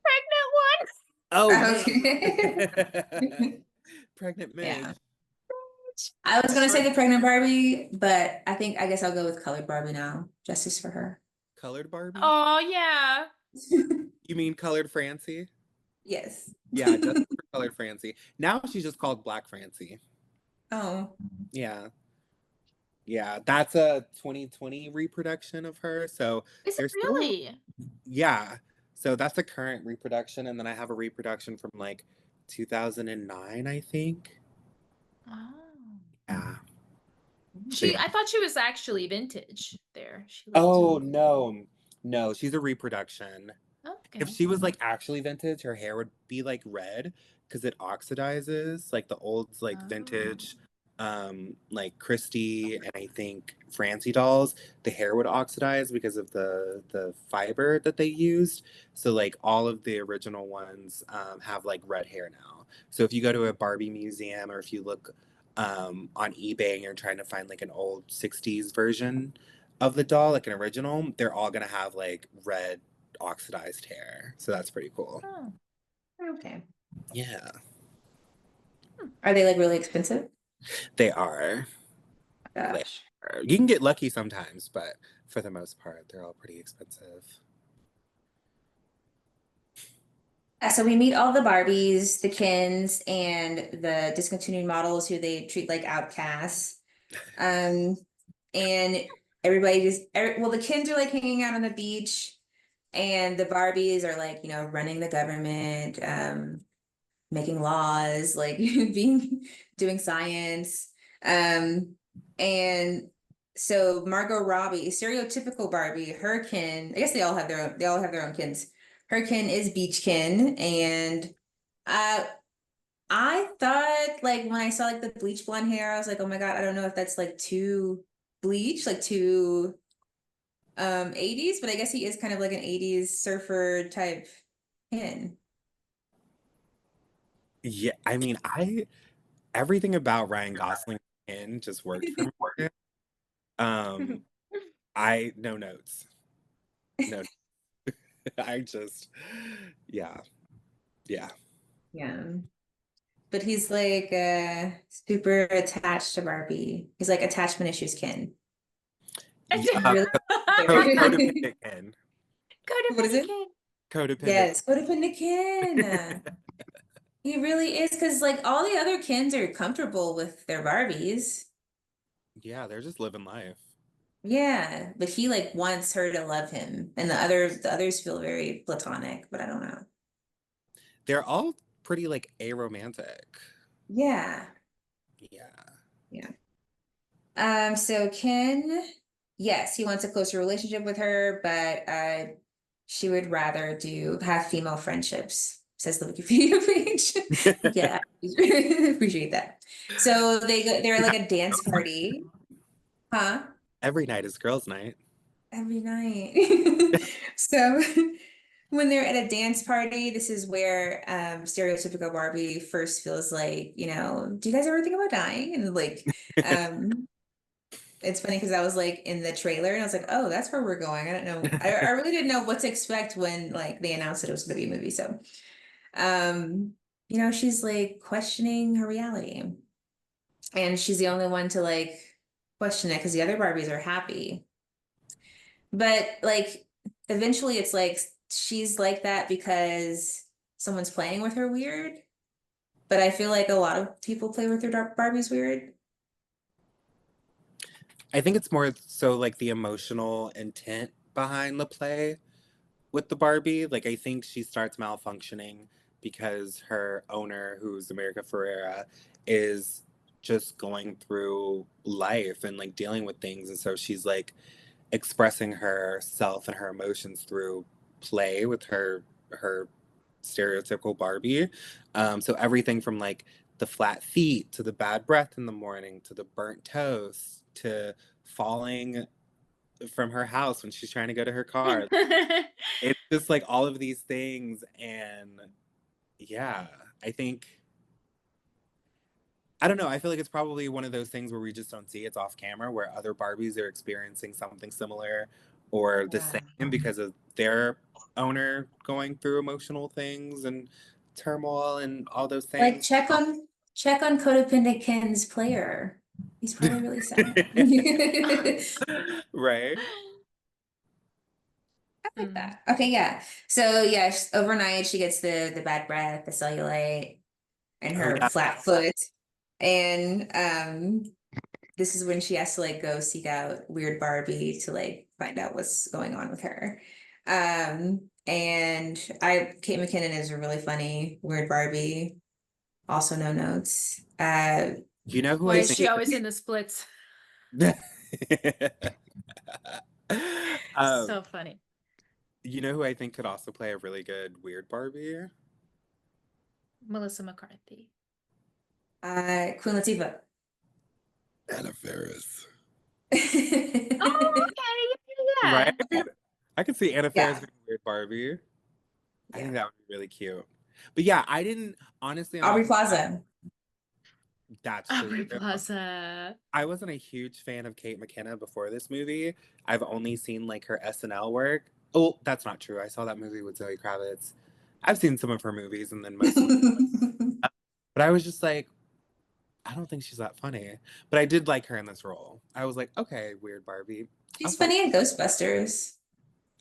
Pregnant one. Oh, Okay. Pregnant Yeah. Midge. I was gonna say the pregnant Barbie, but I guess I'll go with colored Barbie now. Justice for her. Colored Barbie? Oh yeah. You mean Colored Francie? Yes. Yeah, just for Colored Francie. Now she's just called Black Francie. Oh. Yeah. Yeah, that's a 2020 reproduction of her. So Is it there's still, really? yeah. So that's the current reproduction. And then I have a reproduction from like 2009, I think. Oh. Yeah. So She yeah. I thought she was actually vintage there. She Oh, looked no. No, she's a reproduction. If okay. she was like actually vintage, her hair would be like red because it oxidizes. Like the old like Oh. vintage like Christie and I think Francie dolls, the hair would oxidize because of the fiber that they used. So like all of the original ones have like red hair now. So if you go to a Barbie museum or if you look on eBay and you're trying to find like an old 60s version of the doll, like an original, they're all gonna have like red oxidized hair. So that's pretty cool. Oh. Okay. Yeah, Are they like really expensive? they are. They Gosh. are. You can get lucky sometimes, but for the most part, they're all pretty expensive. So we meet all the Barbies, the Kens, and the discontinued models who they treat like outcasts. Um, and everybody well, the Kens are like hanging out on the beach, and the Barbies are like, running the government, making laws, like doing science. And so Margot Robbie, stereotypical Barbie, her kin, I guess they all have their own kins. Her kin is Beachkin, and uh I thought like when I saw like the bleach blonde hair, I was like, oh my God, I don't know if that's like too bleach, like too 80s, but I guess he is kind of like an 80s surfer type kin. Yeah, I mean, I everything about Ryan Gosling in just worked for me. Um, I no notes. No, I just yeah, yeah. Yeah. But he's like super attached to Barbie. He's like attachment issues kin. Yeah, Really codependent Ken. What is Codependent it? kid. Codependent. Yes, codependent kin. He really is because like all the other kins are comfortable with their Barbies. Yeah, they're just living life. Yeah, but he like wants her to love him, and the others feel very platonic, but I don't know. They're all pretty like aromantic. Yeah, Yeah. yeah. So Ken, yes, he wants a closer relationship with her, but she would rather have female friendships, says the Wikipedia page. Yeah, appreciate that. So they're like a dance party, huh? Every night is girls' night. Every night. So when they're at a dance party, this is where stereotypical Barbie first feels like, do you guys ever think about dying? And like it's funny because I was like in the trailer and I was like, oh, that's where we're going. I don't know. I really didn't know what to expect when like they announced that it was gonna be a movie. So you know, she's like questioning her reality. And she's the only one to like question it because the other Barbies are happy. But like eventually it's like she's like that because someone's playing with her weird. But I feel like a lot of people play with their Barbies weird. I think it's more so like the emotional intent behind the play with the Barbie. Like I think she starts malfunctioning because her owner, who's America Ferrera, is just going through life and like dealing with things. And so she's like expressing herself and her emotions through play with her stereotypical Barbie. So everything from like the flat feet to the bad breath in the morning to the burnt toast to falling from her house when she's trying to go to her car. It's just like all of these things. And yeah, I think, I don't know. I feel like it's probably one of those things where we just don't see it's off camera, where other Barbies are experiencing something similar or the Yeah. same because of their owner going through emotional things and turmoil and all those Like things. check on codependent Ken's player. He's probably really sad. Right? I like that. Okay, yeah. So yeah, overnight she gets the bad breath, the cellulite, and Oh, her yeah. flat foot. And this is when she has to like go seek out weird Barbie to like find out what's going on with her. And Kate McKinnon is a really funny weird Barbie. Also no notes. You know who Why I is she think? always in the splits? um, So funny. you know who I think could also play a really good weird Barbie? Melissa McCarthy. Queen Latifah. Anna Faris. Oh, okay. Right? Yeah. I could see Anna Faris Yeah. being weird Barbie. I Yeah. think that would be really cute. But yeah, I didn't honestly. I'm not Aubrey gonna lie, Plaza. that's true. Aubrey Plaza. I wasn't a huge fan of Kate McKinnon before this movie. I've only seen like her SNL work. Oh, that's not true. I saw that movie with Zoe Kravitz. I've seen some of her movies and then most of but I was just like, I don't think she's that funny. But I did like her in this role. I was like, okay, weird Barbie. I'll She's fuck. funny in Ghostbusters.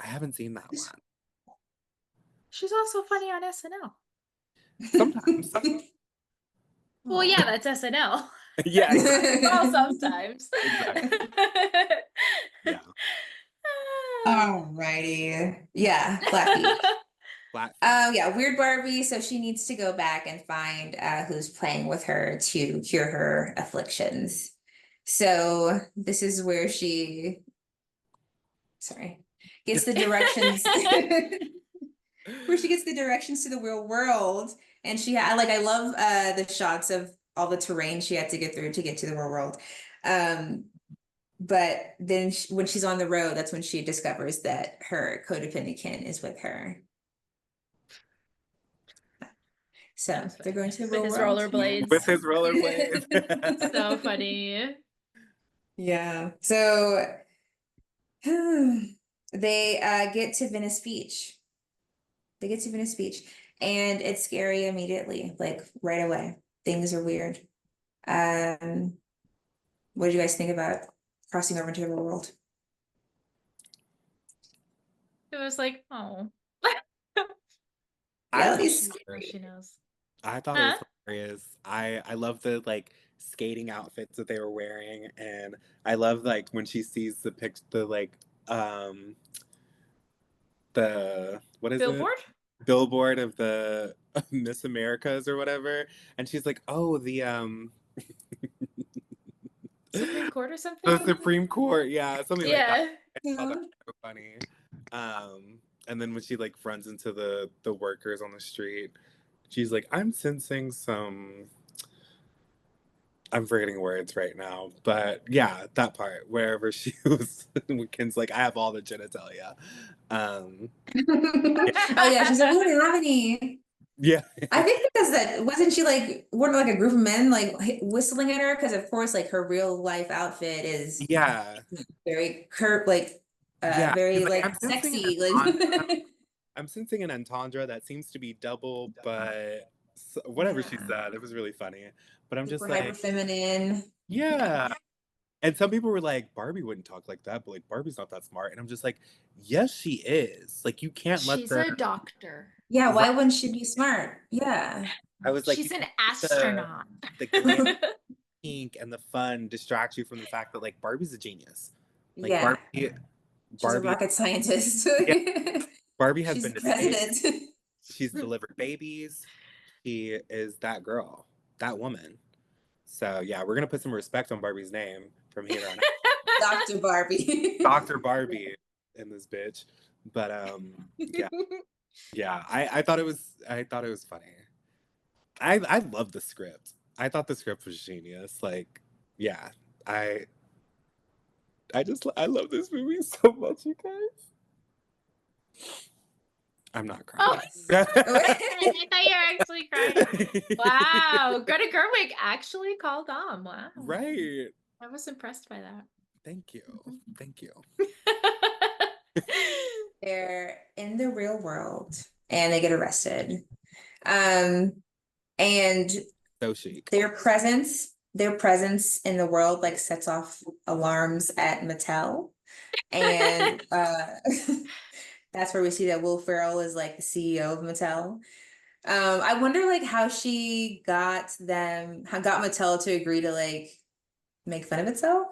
I haven't seen that one. She's also funny on SNL. Sometimes. Well, yeah, that's SNL. Yeah, exactly. Well, sometimes. Exactly. Yeah. Alrighty. Yeah, flat feet. Flat. Yeah, weird Barbie. So she needs to go back and find who's playing with her to cure her afflictions. So this is where she, sorry, gets the directions. Where she gets the directions to the real world, and she had like I love the shots of all the terrain she had to get through to get to the real world. But then when she's on the road, that's when she discovers that her codependent kin is with her. So they're going to the with real his world. rollerblades. With his rollerblades. So funny. Yeah. So they get to Venice Beach. They get to Venice Beach, and it's scary immediately, like right away. Things are weird. What do you guys think about crossing over into the real world? It was like, oh. I, Reality's She knows. I thought it was hilarious. I love the like skating outfits that they were wearing, and I love like when she sees the like the what is Billboard? it? Billboard of the Miss Americas or whatever, and she's like, oh, the Supreme Court or something? the Supreme Court, yeah, something like that. Yeah. I thought that was so funny. And then when she like runs into the workers on the street, she's like, I'm sensing some. I'm forgetting words right now, but yeah, that part wherever she was, Ken's like, I have all the genitalia. Oh yeah, she's like, we don't have any. Yeah, I think because that wasn't she like weren't like a group of men like whistling at her because of course like her real life outfit is yeah, very like yeah. very She's like, like sexy like I'm sensing an entendre that seems to be double, but So whatever she Yeah. said, it was really funny. But I'm just Super like, hyper feminine. yeah. And some people were like, Barbie wouldn't talk like that, but like Barbie's not that smart. And I'm just like, yes, she is. Like you can't let She's the a doctor. Yeah, right. why wouldn't she be smart? Yeah. I was like, you She's an can't let astronaut. the glam pink and the fun distract you from the fact that like Barbie's a genius. Like Yeah. She's a Barbie, rocket scientist. yeah, Barbie has She's been the to space. president. She's delivered babies. She is that girl, that woman. So yeah, we're gonna put some respect on Barbie's name from here on out. Dr. Barbie. Dr. Barbie in this bitch. But yeah. Yeah. I thought it was funny. I love the script. I thought the script was genius. Like, yeah. I I love this movie so much, you guys. I'm not crying. Oh, Yes. I thought you were actually crying. Wow, Greta Gerwig actually called Dom. Wow. Right. I was impressed by that. Thank you. Thank you. They're in the real world and they get arrested. And So chic. their presence in the world like sets off alarms at Mattel. And that's where we see that Will Ferrell is like the CEO of Mattel. I wonder like how she got Mattel to agree to like make fun of itself.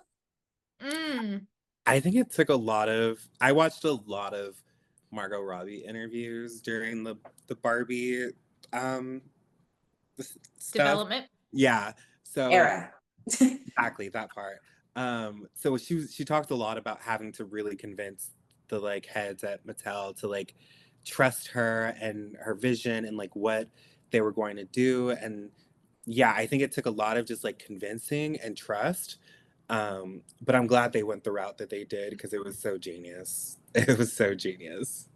Mm. I think it took I watched a lot of Margot Robbie interviews during the Barbie um stuff. Development. Yeah. So Era. exactly that part. So she talked a lot about having to really convince the like heads at Mattel to like trust her and her vision and like what they were going to do. And yeah, I think it took a lot of just like convincing and trust. But I'm glad they went the route that they did because it was so genius. It was so genius.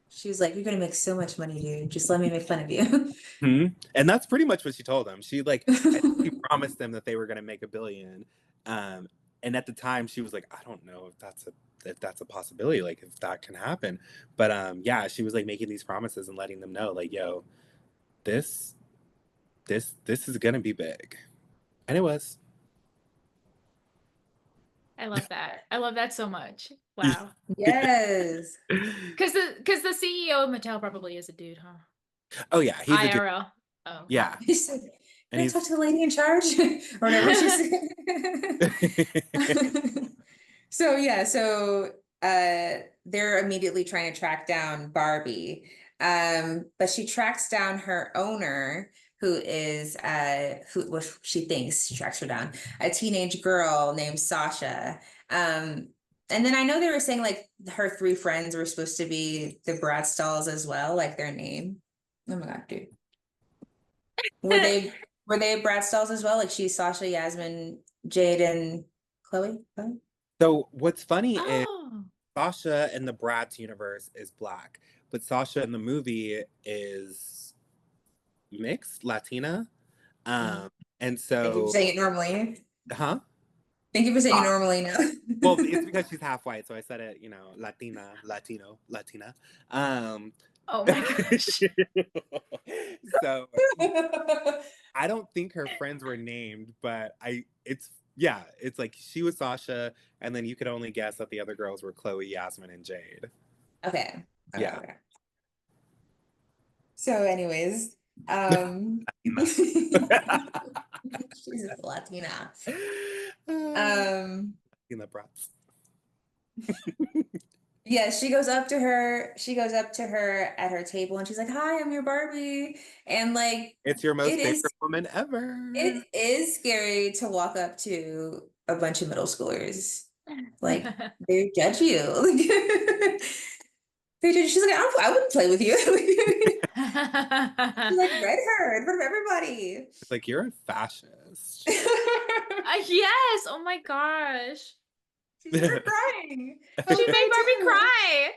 She was like, "You're gonna make so much money, dude. Just let me make fun of you." Hmm. And that's pretty much what she told them. She like I think she promised them that they were going to make $1 billion. And at the time, she was like, I don't know if that's a possibility, like if that can happen. But yeah, she was like making these promises and letting them know, like, yo, this this is going to be big, and it was. I love that. I love that so much. Wow. Yes. Because the CEO of Mattel probably is a dude, huh? Oh yeah, he's a dude. IRL. Oh. Yeah, She said, and "Can I talk to the lady in charge?" Or whatever she said. So yeah, they're immediately trying to track down Barbie. But she tracks down her owner, who is what she thinks she tracks her down, a teenage girl named Sasha. And then I know they were saying like her three friends were supposed to be the Bradstalls as well, like their name. Oh my God, dude. Were they Bradstalls as well? Like she's Sasha, Yasmin, Jade, and Chloe? Chloe? So what's funny is Oh. Sasha in the Bratz universe is black, but Sasha in the movie is mixed Latina. And Thank you for so, saying it normally. huh? Thank you for saying it normally now. Well, it's because she's half white, so I said it, Latina, Latino, Latina. Oh my gosh. So I don't think her friends were named, but it's like she was Sasha, and then you could only guess that the other girls were Chloe, Yasmin, and Jade. Okay. Yeah. Okay. So, anyways, she's a Latina. Latina brats. Yeah, she goes up to her. She goes up to her at her table, and she's like, "Hi, I'm your Barbie." And like, It's your most it is favorite woman ever. it is scary to walk up to a bunch of middle schoolers. Like they judge you. They judge. She's like, I wouldn't play with you. She like read her in front of everybody. It's like you're a fascist. Yes. Oh my gosh. She started crying. She made Barbie cry.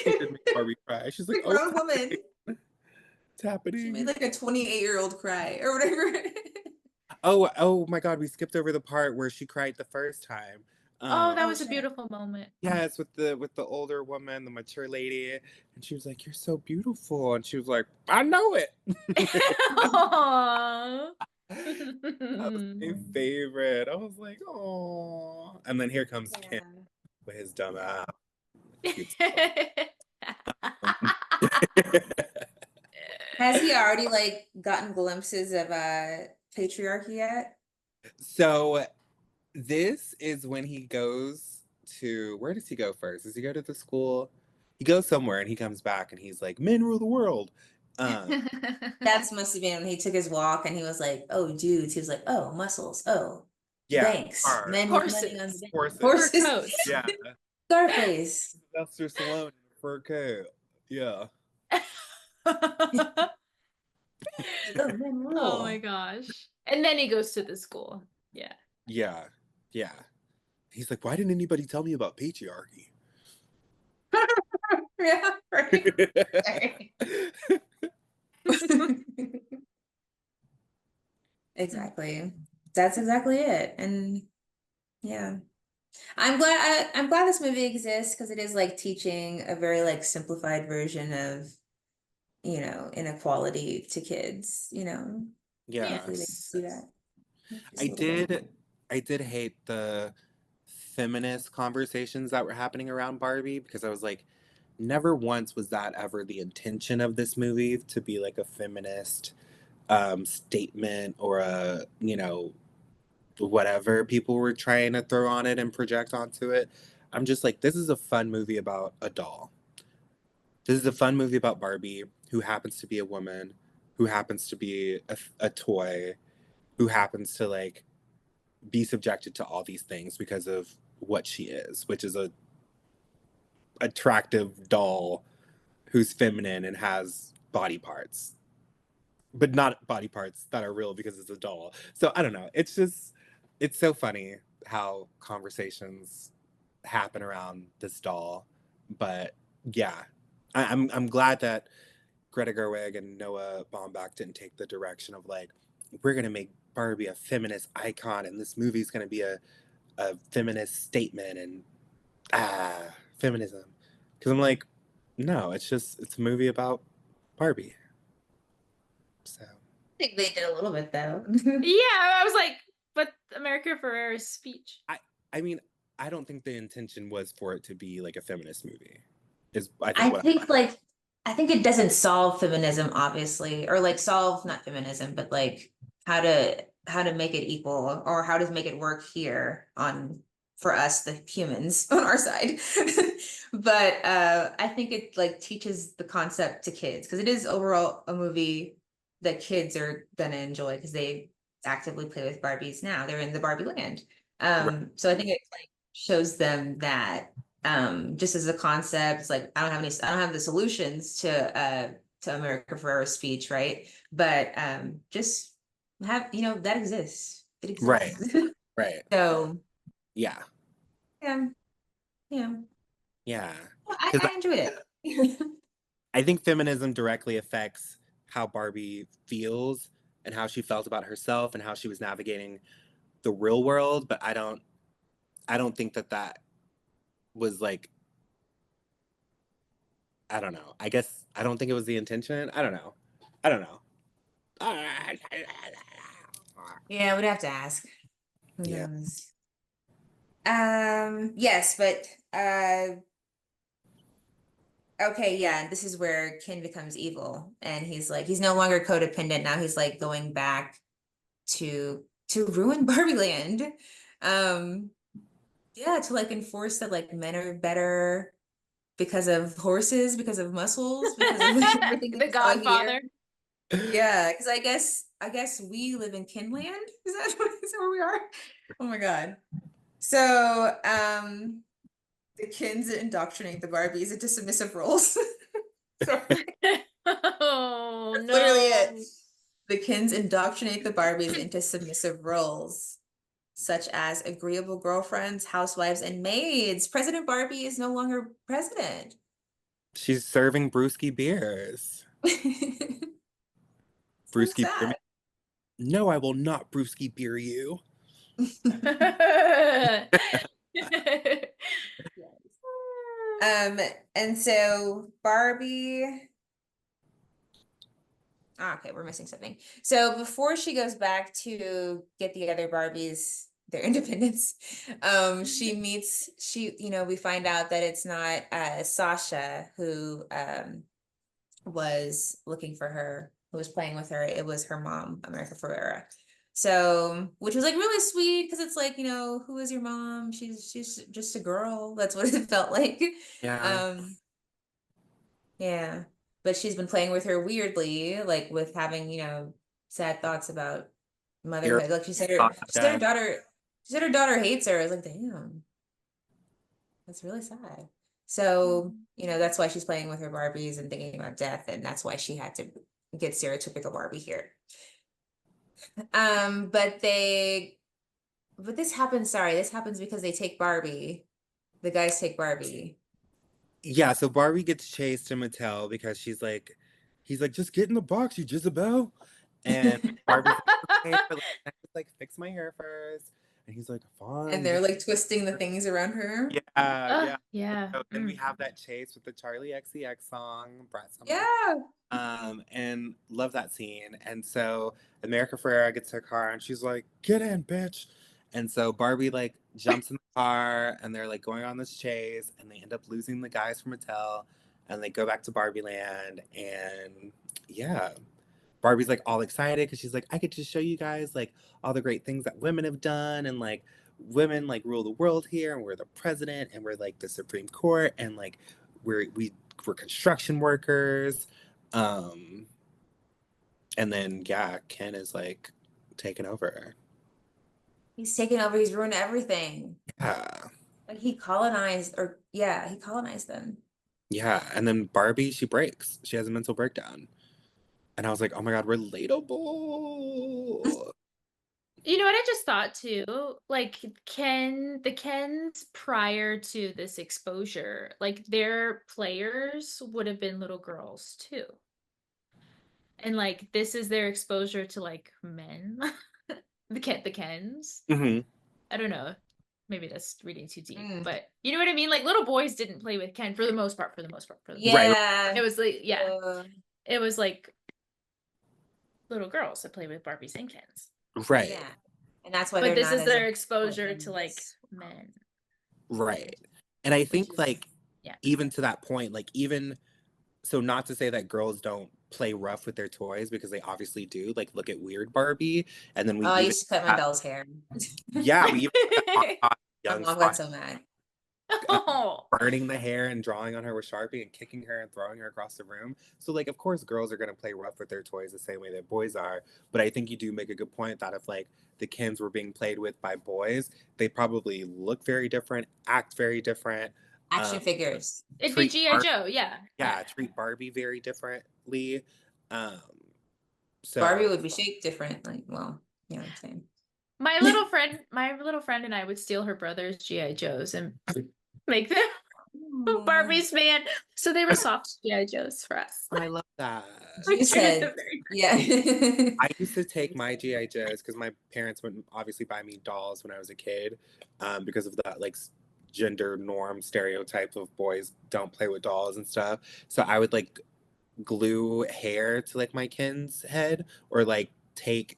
She did make Barbie cry. She's like, A grown woman. It's happening. She made like a 28-year-old cry or whatever. Oh my God, we skipped over the part where she cried the first time. Oh, that Oh, was a shit. beautiful moment. Yeah, it's with the older woman, the mature lady, and she was like, "You're so beautiful," and she was like, "I know it." Aww. That was my favorite. I was like, "Oh," and then here comes Ken Yeah. with his dumb ass. Cute Has he already like gotten glimpses of patriarchy yet? So this is when he goes to, where does he go first? Does he go to the school? He goes somewhere and he comes back and he's like, "Men rule the world." Um, That's must have been when he took his walk and he was like, "Oh, dudes." He was like, "Oh, muscles. Oh, yeah, banks. car, Men with money on Horses. the bank. horses. Fur Horses. coats. Yeah, Scarface." Sylvester Stallone in a fur coat. Yeah, Oh, men Oh my rule. gosh. And then he goes to the school. Yeah. yeah, yeah. He's like, "Why didn't anybody tell me about patriarchy?" Yeah, right. Sorry. Exactly. That's exactly it. And yeah. I'm glad this movie exists because it is like teaching a very like simplified version of, inequality to kids, Yeah, hopefully they can Yes. see that just I a little bit. did hate the feminist conversations that were happening around Barbie because I was like, never once was that ever the intention of this movie to be like a feminist statement or a, whatever people were trying to throw on it and project onto it. I'm just like, this is a fun movie about a doll. This is a fun movie about Barbie, who happens to be a woman, who happens to be a toy, who happens to like be subjected to all these things because of what she is, which is a attractive doll who's feminine and has body parts, but not body parts that are real because it's a doll. So I don't know. It's just, it's so funny how conversations happen around this doll. But yeah, I'm glad that Greta Gerwig and Noah Baumbach didn't take the direction of like, we're gonna make Barbie a feminist icon, and this movie's gonna be a feminist statement and feminism. Because I'm like, no, it's a movie about Barbie. So I think they did a little bit though. Yeah, I was like, but America Ferrera's speech. I mean, I don't think the intention was for it to be like a feminist movie. Is I think I what think like I think it doesn't solve feminism, obviously, or like solve not feminism, but like how to make it equal or how to make it work here on for us, the humans on our side. But I think it like teaches the concept to kids because it is overall a movie that kids are gonna enjoy because they actively play with Barbies now. They're in the Barbie land. right, So I think it like shows them that just as a concept, it's like I don't have the solutions to America Ferrera's speech, right? But just have, that exists. It right, exists. right. So Yeah, yeah, yeah. yeah. Well, Because I enjoyed it. I think feminism directly affects how Barbie feels and how she felt about herself and how she was navigating the real world. But I don't think that was like, I don't know. I guess I don't think it was the intention. I don't know. I don't know. Yeah, we'd have to ask. Who Yeah. knows? Yes, but okay, yeah, this is where Ken becomes evil, and he's no longer codependent now. He's like going back to ruin Barbie Land. Um, yeah, to like enforce that like men are better because of horses, because of muscles, because of everything The we saw here. Godfather. Yeah, because I guess we live in Kinland. Is that where we are? Oh my God. So, the Kins indoctrinate the Barbies into submissive roles. Sorry. Oh That's literally no. it. The Kins indoctrinate the Barbies into submissive roles, such as agreeable girlfriends, housewives, and maids. President Barbie is no longer president. She's serving brewski beers. So Brewski beer. sad. No, I will not brewski beer you. And so Barbie. Okay, we're missing something. So before she goes back to get the other Barbies their independence, we find out that it's not Sasha who was looking for her, who was playing with her. It was her mom, America Ferrera. So, which was like really sweet because it's like, who is your mom? She's just a girl. That's what it felt like. Yeah. Um, yeah. But she's been playing with her weirdly, like with having, sad thoughts about You're motherhood. Like Sasha. she said her daughter hates her. I was like, damn, that's really sad. So, that's why she's playing with her Barbies and thinking about death, and that's why she had to get stereotypical Barbie here. But this happens because they take Barbie. The guys take Barbie. Yeah, so Barbie gets chased to Mattel because he's like, just get in the box, you Jezebel. And Barbie's like, okay, but like, can I just like fix my hair first? And he's like, And fine. they're like twisting the things around her. Yeah, yeah. Yeah. So then we have that chase with the Charlie XCX song, Brat Summer. Yeah. And love that scene. And so America Ferrera gets her car and she's like, get in, bitch. And so Barbie like jumps in the car and they're like going on this chase and they end up losing the guys from Mattel and they go back to Barbie Land and yeah. Barbie's like all excited because she's like, I get to show you guys like all the great things that women have done and like women like rule the world here and we're the president and we're like the Supreme Court and like we're construction workers. Um and then yeah, Ken is like taking over. He's taken over, he's ruined everything. Yeah. Like he colonized them. Yeah. And then Barbie, she breaks. She has a mental breakdown. And I was like, oh my God, relatable. You know what I just thought too? Like the Kens prior to this exposure, like their players would have been little girls too. And like this is their exposure to like men. the Kens. Mm-hmm. I don't know. Maybe that's reading too deep, but you know what I mean? Like little boys didn't play with Ken for the most part. Yeah. It was like it was like little girls that play with Barbies and Kens. Right. Yeah. And that's why But this not is as their exposure to like men. Right. And I think is, like even to that point, like even so not to say that girls don't play rough with their toys because they obviously do. Like look at Weird Barbie and then we I used to cut my doll's hair. Yeah, we even my mom got so mad. Burning the hair and drawing on her with Sharpie and kicking her and throwing her across the room. So like of course girls are gonna play rough with their toys the same way that boys are. But I think you do make a good point that if like the Kens were being played with by boys, they probably look very different, act very different. Action figures. It'd be G.I. Joe, yeah. Yeah, treat Barbie very differently. So Barbie would be shaped different. Like, well, you know what I'm saying. My little friend and I would steal her brother's G.I. Joes and make them Barbie's man. So they were soft G.I. Joes for us. I love that. You said, yeah. I used to take my G.I. Joes because my parents would obviously buy me dolls when I was a kid because of that like gender norm stereotype of boys don't play with dolls and stuff. So I would like glue hair to like my kin's head or like take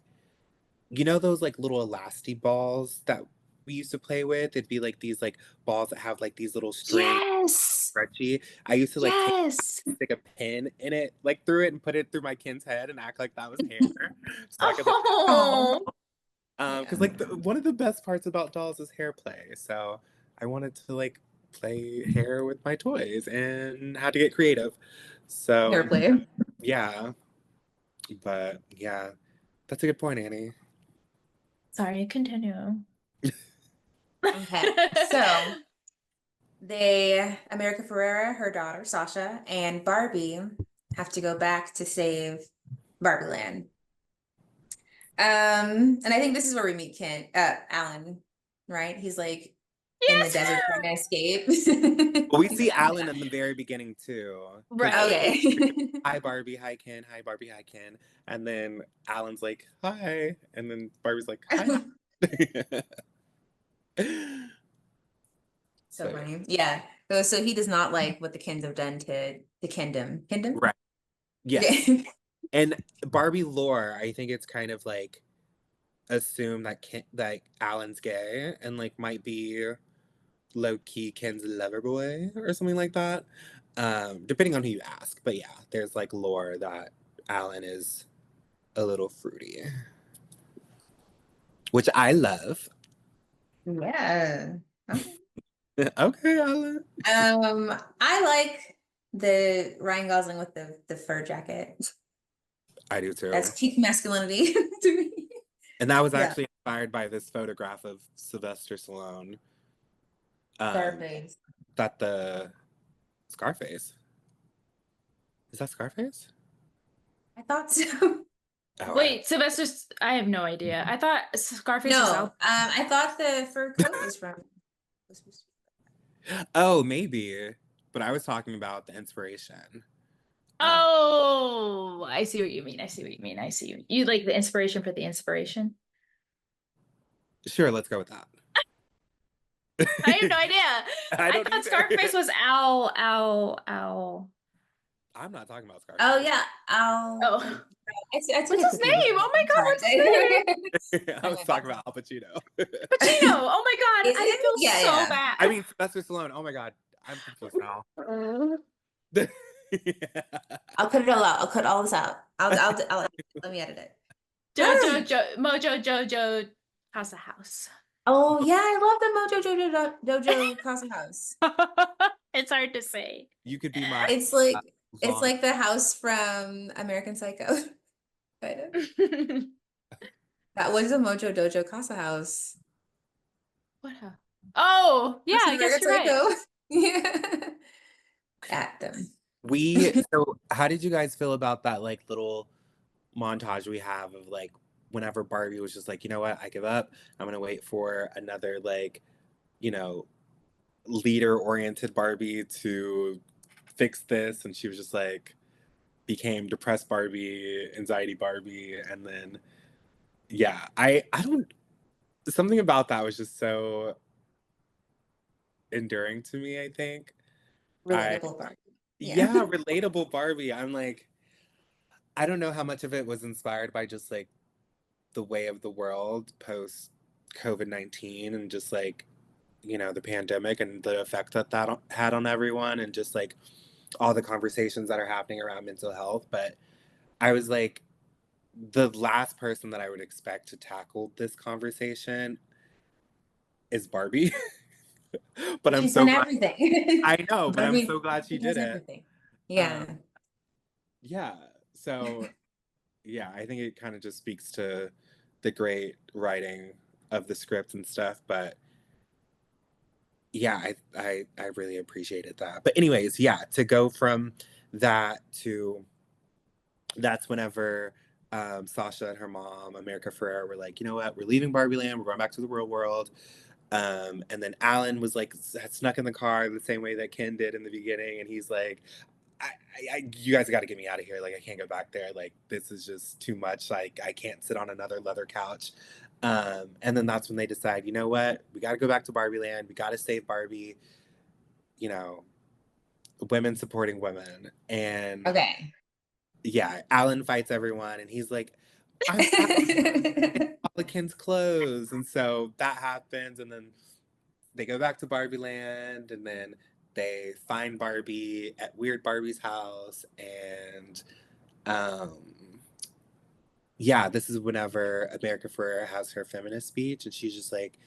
those like little elastic balls that we used to play with. It'd be like these like balls that have like these little strings. Yes. Stretchy. I used to like stick a pin in it like through it and put it through my kin's head and act like that was hair. So I could because like one of the best parts about dolls is hair play. So I wanted to like play hair with my toys and had to get creative. So Hair play. yeah. But yeah, that's a good point, Annie. Sorry, continue. Okay. So America Ferrera, her daughter, Sasha, and Barbie have to go back to save Barbie Land. And I think this is where we meet Alan, right? He's like in the desert trying to escape. Well, we see Alan in the very beginning too. Right. Okay. Hi Barbie, hi Ken, hi Barbie, hi Ken. And then Alan's like, hi. And then Barbie's like, hi. So funny. Yeah. So he does not like what the Kens have done to the Kingdom. Kingdom? Right. Yes. Okay. And Barbie lore, I think it's kind of like assume that that Alan's gay and like might be low key Ken's lover boy or something like that. Depending on who you ask. But yeah, there's like lore that Alan is a little fruity, which I love. Yeah. Okay. Okay, Alan. I like the Ryan Gosling with the fur jacket. I do too. That's peak masculinity to me. And that was Yeah. actually inspired by this photograph of Sylvester Stallone. Scarface. That the Scarface. Is that Scarface? I thought so. Oh, Wait, Sylvester's. I have no idea. I thought Scarface was No, out. I thought the fur coat was from. oh, maybe. But I was talking about the inspiration. Oh, I see what you mean. I see what you mean. I see. You like the inspiration for the inspiration? Sure, let's go with that. I have no idea. I don't thought either. Scarface was Al. I'm not talking about Scarface. Oh yeah. Oh, I took what's it his to name? people. Oh my God, what's his name? I was talking about Al Pacino. Pacino. Oh my God, Is I it? feel Yeah, so yeah. bad. I mean, Sylvester Stallone. Oh my God. I'm confused now. I'll cut it all out. I'll cut all this out. Let me edit it. Mojo Casa House. Oh yeah, I love the Mojo Jojo Casa House. It's hard to say. You could be my. It's like long- the house from American Psycho. Kind of. That was the Mojo Dojo Casa House. What? Oh, yeah, I guess American you're right. Psycho. Yeah. At them. So how did you guys feel about that like little montage we have of like whenever Barbie was just like, you know what, I give up. I'm gonna wait for another like, you know, leader oriented Barbie to fix this, and she was just like became depressed Barbie, anxiety Barbie, and then yeah, I don't something about that was just so enduring to me, I think. Relatable Barbie. Yeah, relatable Barbie. I'm like, I don't know how much of it was inspired by just like the way of the world post COVID-19 and just like, you know, the pandemic and the effect that that had on everyone and just like all the conversations that are happening around mental health. But I was like, the last person that I would expect to tackle this conversation is Barbie. But I'm She's so done glad. everything. I know, but I'm Barbie so glad she does did it. everything. Yeah. Yeah. So yeah, I think it kind of just speaks to the great writing of the script and stuff. But yeah, I really appreciated that. But anyways, yeah, to go from that to that's whenever Sasha and her mom, America Ferrera, were like, you know what, we're leaving Barbie Land, we're going back to the real world. And then Alan was like had snuck in the car the same way that Ken did in the beginning, and he's like, you guys got to get me out of here. Like, I can't go back there. Like, this is just too much. Like, I can't sit on another leather couch. And then that's when they decide, you know what? We got to go back to Barbie Land. We got to save Barbie. You know, women supporting women. And Okay. yeah, Alan fights everyone, and he's like, I'm all the Ken's clothes. And so that happens, and then they go back to Barbie Land, and then they find Barbie at Weird Barbie's house, and um, yeah, this is whenever America Ferrera has her feminist speech, and she's just like,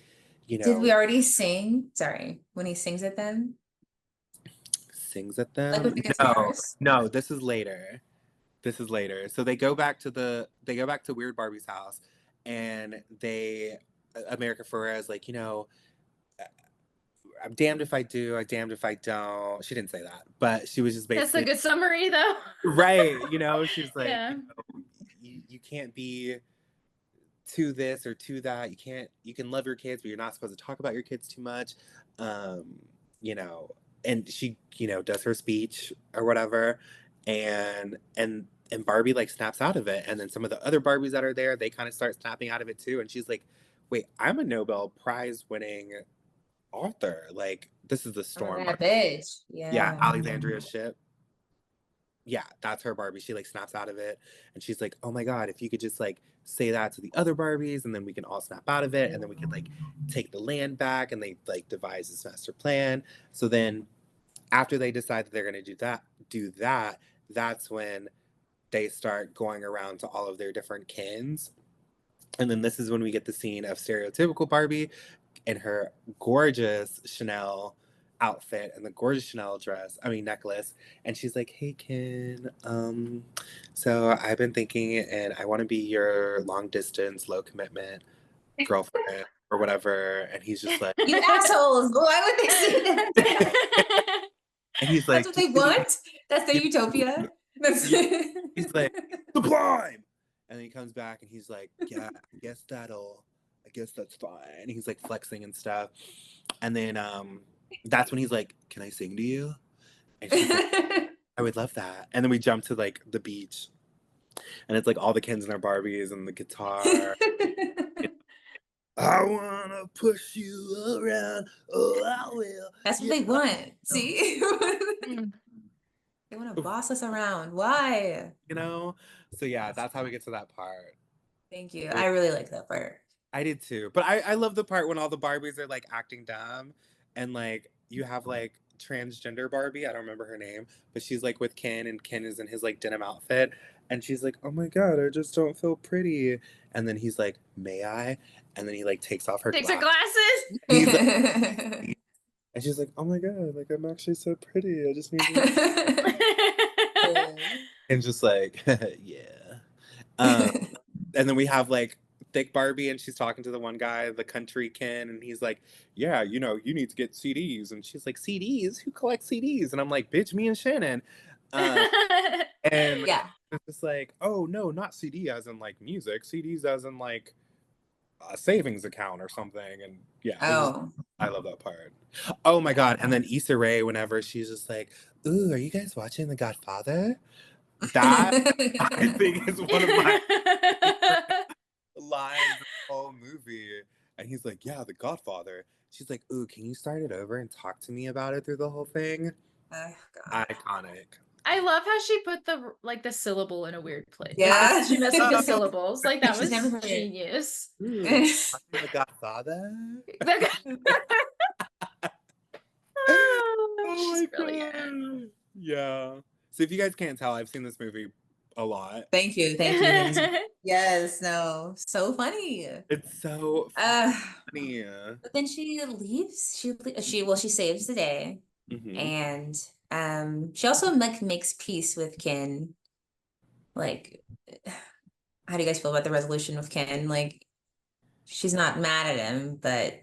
you Did we know, already sing? Sorry, when he sings at them? sings at Like them. with the guitars? No, this is later. This is later. So they go back to Weird Barbie's house, and America Ferrera is like, you know, I'm damned if I do, I'm damned if I don't. She didn't say that, but she was just That's a basically good summary, though. right. You know, she's like, Yeah. you know, you can't be to this or to that. You can love your kids, but you're not supposed to talk about your kids too much. Um, you know, and she, you know, does her speech or whatever, and Barbie like snaps out of it, and then some of the other Barbies that are there, they kind of start snapping out of it too, and she's like, wait, I'm a Nobel Prize winning author. Like, This is the storm. that bitch. Yeah, Alexandria's ship. Yeah, that's her Barbie. She like snaps out of it and she's like, oh my God, if you could just like say that to the other Barbies and then we can all snap out of it and then we could like take the land back, and they like devise this master plan. So then after they decide that they're gonna do that, that's when they start going around to all of their different kins. And then this is when we get the scene of stereotypical Barbie in her gorgeous Chanel outfit and the gorgeous Chanel necklace. And she's like, hey, Ken, so I've been thinking and I want to be your long distance, low commitment girlfriend or whatever. And he's just like, you assholes. Why would they say that? and he's like, that's what they want? That's their utopia? He's like, sublime. And then he comes back and he's like, yeah, I guess that's fine. And he's like flexing and stuff. And then that's when he's like, can I sing to you? And she's like, I would love that. And then we jump to like the beach. And it's like all the Kens and their Barbies and the guitar. I wanna push you around. Oh, I will. That's what they want. See? They want to boss us around. Why? You know? So yeah, that's how we get to that part. Thank you. I really like that part. I did too. But I love the part when all the Barbies are like acting dumb and like you have like transgender Barbie, I don't remember her name, but she's like with Ken and Ken is in his like denim outfit and she's like, oh my God, I just don't feel pretty. And then he's like, may I? And then he like takes off her glasses. Like, and she's like, oh my God, like I'm actually so pretty. I just need to and just like, yeah. And then we have like thick Barbie and she's talking to the one guy, the country Ken, and he's like, yeah, you know, you need to get CDs. And she's like, CDs? Who collects CDs? And I'm like, bitch, me and Shannon. And yeah, it's just like, oh no, not CD as in like music, CDs as in like a savings account or something. And yeah, I love that part. Oh my God. And then Issa Rae, whenever she's just like, ooh, are you guys watching The Godfather? That I think is one of my lines in the whole movie. And he's like, yeah, The Godfather. She's like, ooh, can you start it over and talk to me about it through the whole thing? Oh, God. Iconic. I love how she put the syllable in a weird place. Yeah. Like, she messed with the syllables. Like that She's never was heard it. genius. Ooh, The Godfather? Oh my God. Yeah. So if you guys can't tell, I've seen this movie a lot. Thank you. Yes, no, so funny. It's so funny. But then she leaves. She saves the day, and she also makes peace with Ken. Like, how do you guys feel about the resolution with Ken? Like, she's not mad at him, but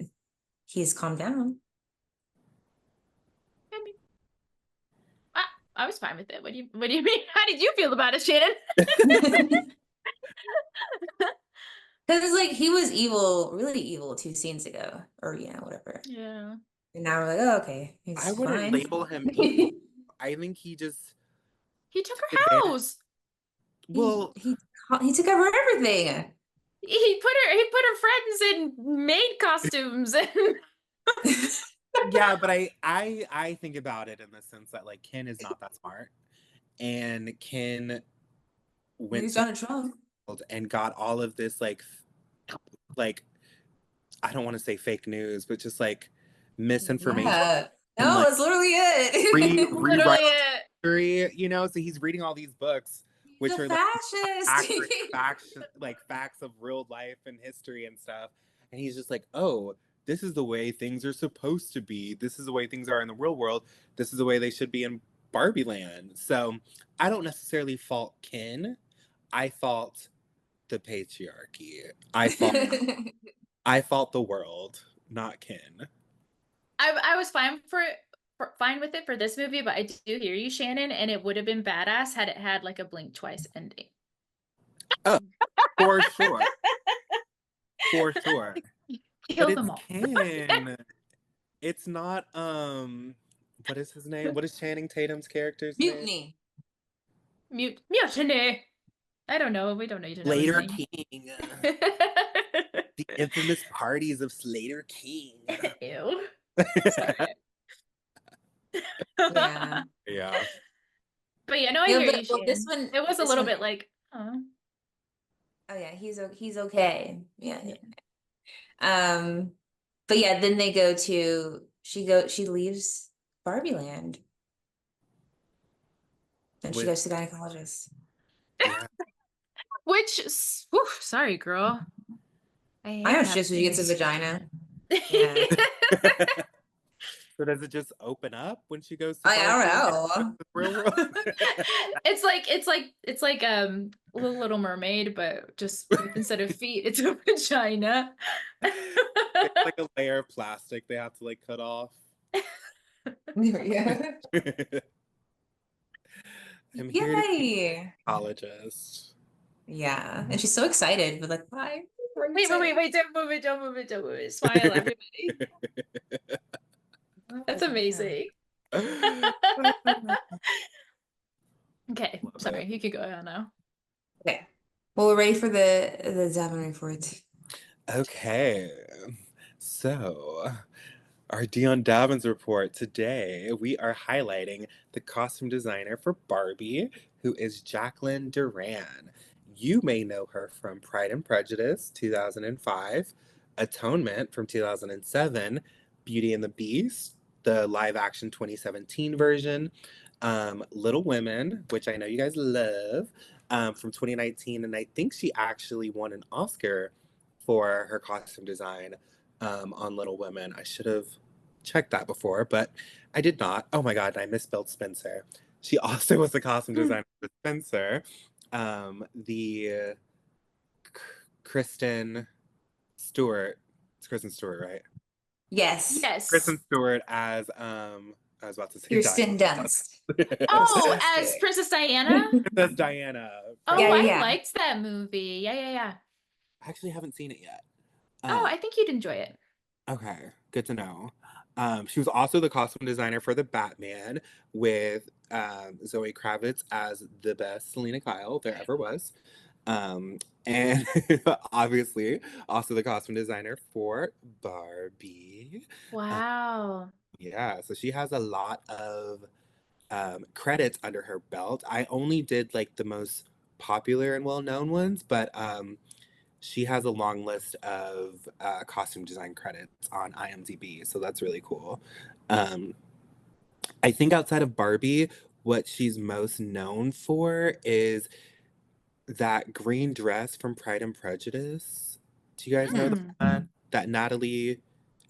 he's calmed down. I was fine with it. What do you mean? How did you feel about it, Shannon? Because like he was evil, really evil 2 scenes ago, or whatever. Yeah. And now we're like, oh, okay. I wouldn't label him evil. I think he took her house. Well, he took over everything. He put her friends in maid costumes and yeah, but I think about it in the sense that like Ken is not that smart, and Ken went Donald Trump and got all of this like I don't want to say fake news, but just like misinformation. Yeah. No, and, like, that's literally it. Literally it. History, you know, so he's reading all these books, which are like facts of real life and history and stuff, and he's just like, oh, this is the way things are supposed to be. This is the way things are in the real world. This is the way they should be in Barbie land. So I don't necessarily fault Ken. I fault the patriarchy. I fault the world, not Ken. I was fine with it for this movie, but I do hear you, Shannon, and it would have been badass had it had like a blink twice ending. Oh, for sure. For sure. Kill them all. Ken. It's not what is his name? What is Channing Tatum's character's Mutiny. name? Mutiny. I don't know. We don't need to know. Slater King. The infamous parties of Slater King. Ew. Yeah. Yeah. But yeah, no, I Yeah, hear but you, well, this Shannon. one, It was a this little one. bit like, oh. Oh yeah, he's okay. Yeah. Um, but yeah, then they go to she leaves Barbie Land and she With goes to the gynecologist. yeah. Which, whew, sorry, girl. I I hate know that she gets a for vagina. you. Yeah. So does it just open up when she goes to I Barbie and don't goes to know. the real world? It's like Little Mermaid, but just instead of feet, it's a vagina. It's like a layer of plastic they have to like cut off. Yeah. I'm here to be Yay. a gynecologist. Yeah. And she's so excited, but like, why? Wait, don't move it, don't move it, don't move it. Smile, everybody. That's amazing. Okay, Love sorry, it. you can go on now. Okay. Well, we're ready for the Zavin report. Okay. So, our Dion Davins report today, we are highlighting the costume designer for Barbie, who is Jacqueline Duran. You may know her from Pride and Prejudice, 2005, Atonement from 2007, Beauty and the Beast, the live action 2017 version, Little Women, which I know you guys love, from 2019. And I think she actually won an Oscar for her costume design on Little Women. I should have checked that before, but I did not. Oh my God, I misspelled Spencer. She also was the costume designer for Spencer. The Kristen Stewart. It's Kristen Stewart, right? Yes. Yes. Kristen Stewart as I was about to say Kirsten Diana. Dunst. Oh, Kristen as Stewart. Princess Diana? That's Diana. Oh, Yeah, I yeah. liked that movie. Yeah. I actually haven't seen it yet. Oh, I think you'd enjoy it. Okay, good to know. She was also the costume designer for the Batman with Zoe Kravitz as the best Selena Kyle there ever was. And obviously also the costume designer for Barbie. Uh, Wow. yeah, so she has a lot of credits under her belt. I only did like the most popular and well-known ones, but she has a long list of costume design credits on IMDb, so that's really cool. Um, I think outside of Barbie, what she's most known for is that green dress from Pride and Prejudice. Do you guys know the Hmm. one that Natalie?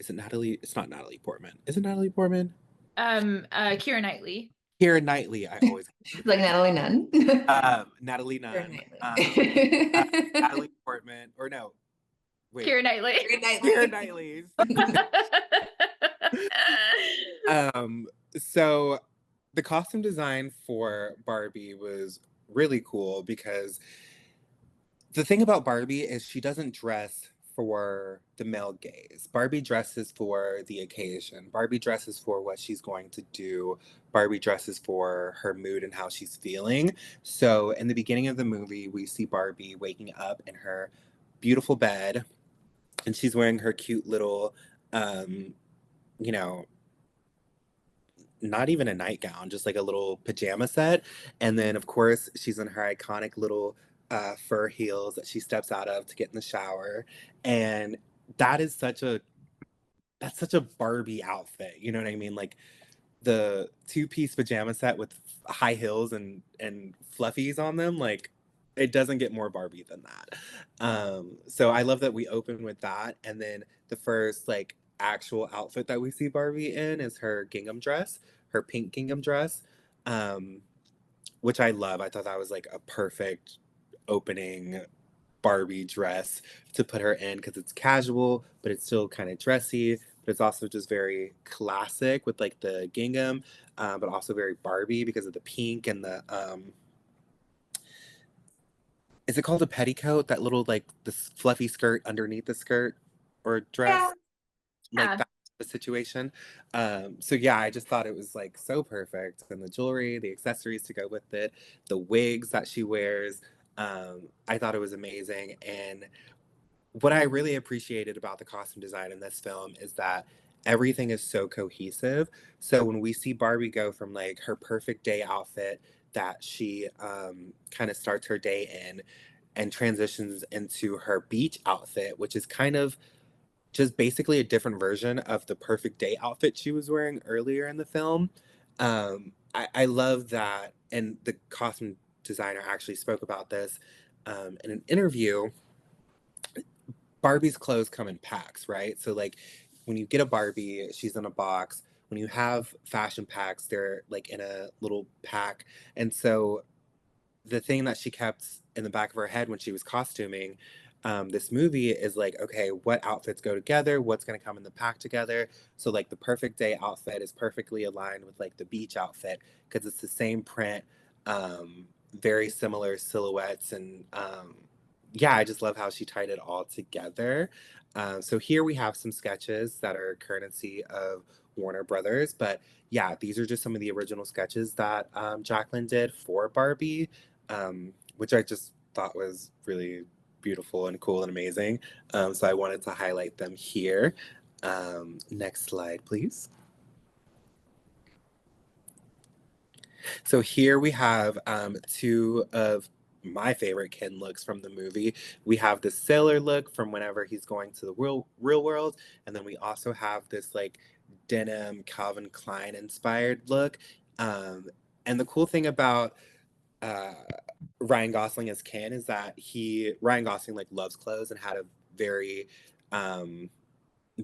Is it Natalie? It's not Natalie Portman. Is it Natalie Portman? Keira Knightley. Keira Knightley. I always Like Natalie Nunn. Natalie Keira Nunn. Knightley. Natalie Portman. Or no, wait. Keira Knightley. Keira Knightley. Um, so the costume design for Barbie was really cool because the thing about Barbie is she doesn't dress for the male gaze. Barbie dresses for the occasion. Barbie dresses for what she's going to do. Barbie dresses for her mood and how she's feeling. So in the beginning of the movie, we see Barbie waking up in her beautiful bed and she's wearing her cute little um, you know, not even a nightgown, just like a little pajama set. And then, of course, she's in her iconic little fur heels that she steps out of to get in the shower. And that is that's such a Barbie outfit. You know what I mean? Like the two-piece pajama set with high heels and fluffies on them. Like it doesn't get more Barbie than that. So I love that we open with that, and then the first like actual outfit that we see Barbie in is her gingham dress, her pink gingham dress, um, which I love. I thought that was like a perfect opening Barbie dress to put her in because it's casual, but it's still kind of dressy. But it's also just very classic with like the gingham, but also very Barbie because of the pink and the is it called a petticoat? That little like this fluffy skirt underneath the skirt or Yeah. dress, like Yeah. that the situation. So yeah, I just thought it was like so perfect, and the jewelry, the accessories to go with it, the wigs that she wears. I thought it was amazing, and what I really appreciated about the costume design in this film is that everything is so cohesive. So when we see Barbie go from like her perfect day outfit that she kind of starts her day in and transitions into her beach outfit, which is kind of just basically a different version of the perfect day outfit she was wearing earlier in the film. I love that. And the costume designer actually spoke about this in an interview. Barbie's clothes come in packs, right? So, like, when you get a Barbie, she's in a box. When you have fashion packs, they're like in a little pack. And so the thing that she kept in the back of her head when she was costuming this movie is like, okay, what outfits go together? What's going to come in the pack together? So, like, the perfect day outfit is perfectly aligned with like the beach outfit because it's the same print, very similar silhouettes. And yeah, I just love how she tied it all together. So, here we have some sketches that are currency of Warner Brothers, but yeah, these are just some of the original sketches that Jacqueline did for Barbie, which I just thought was really beautiful and cool and amazing. So I wanted to highlight them here. Next slide, please. So here we have two of my favorite Ken looks from the movie. We have the sailor look from whenever he's going to the real world, and then we also have this like denim Calvin Klein inspired look. And the cool thing about uh, Ryan Gosling as Ken is that Ryan Gosling like loves clothes and had a very um,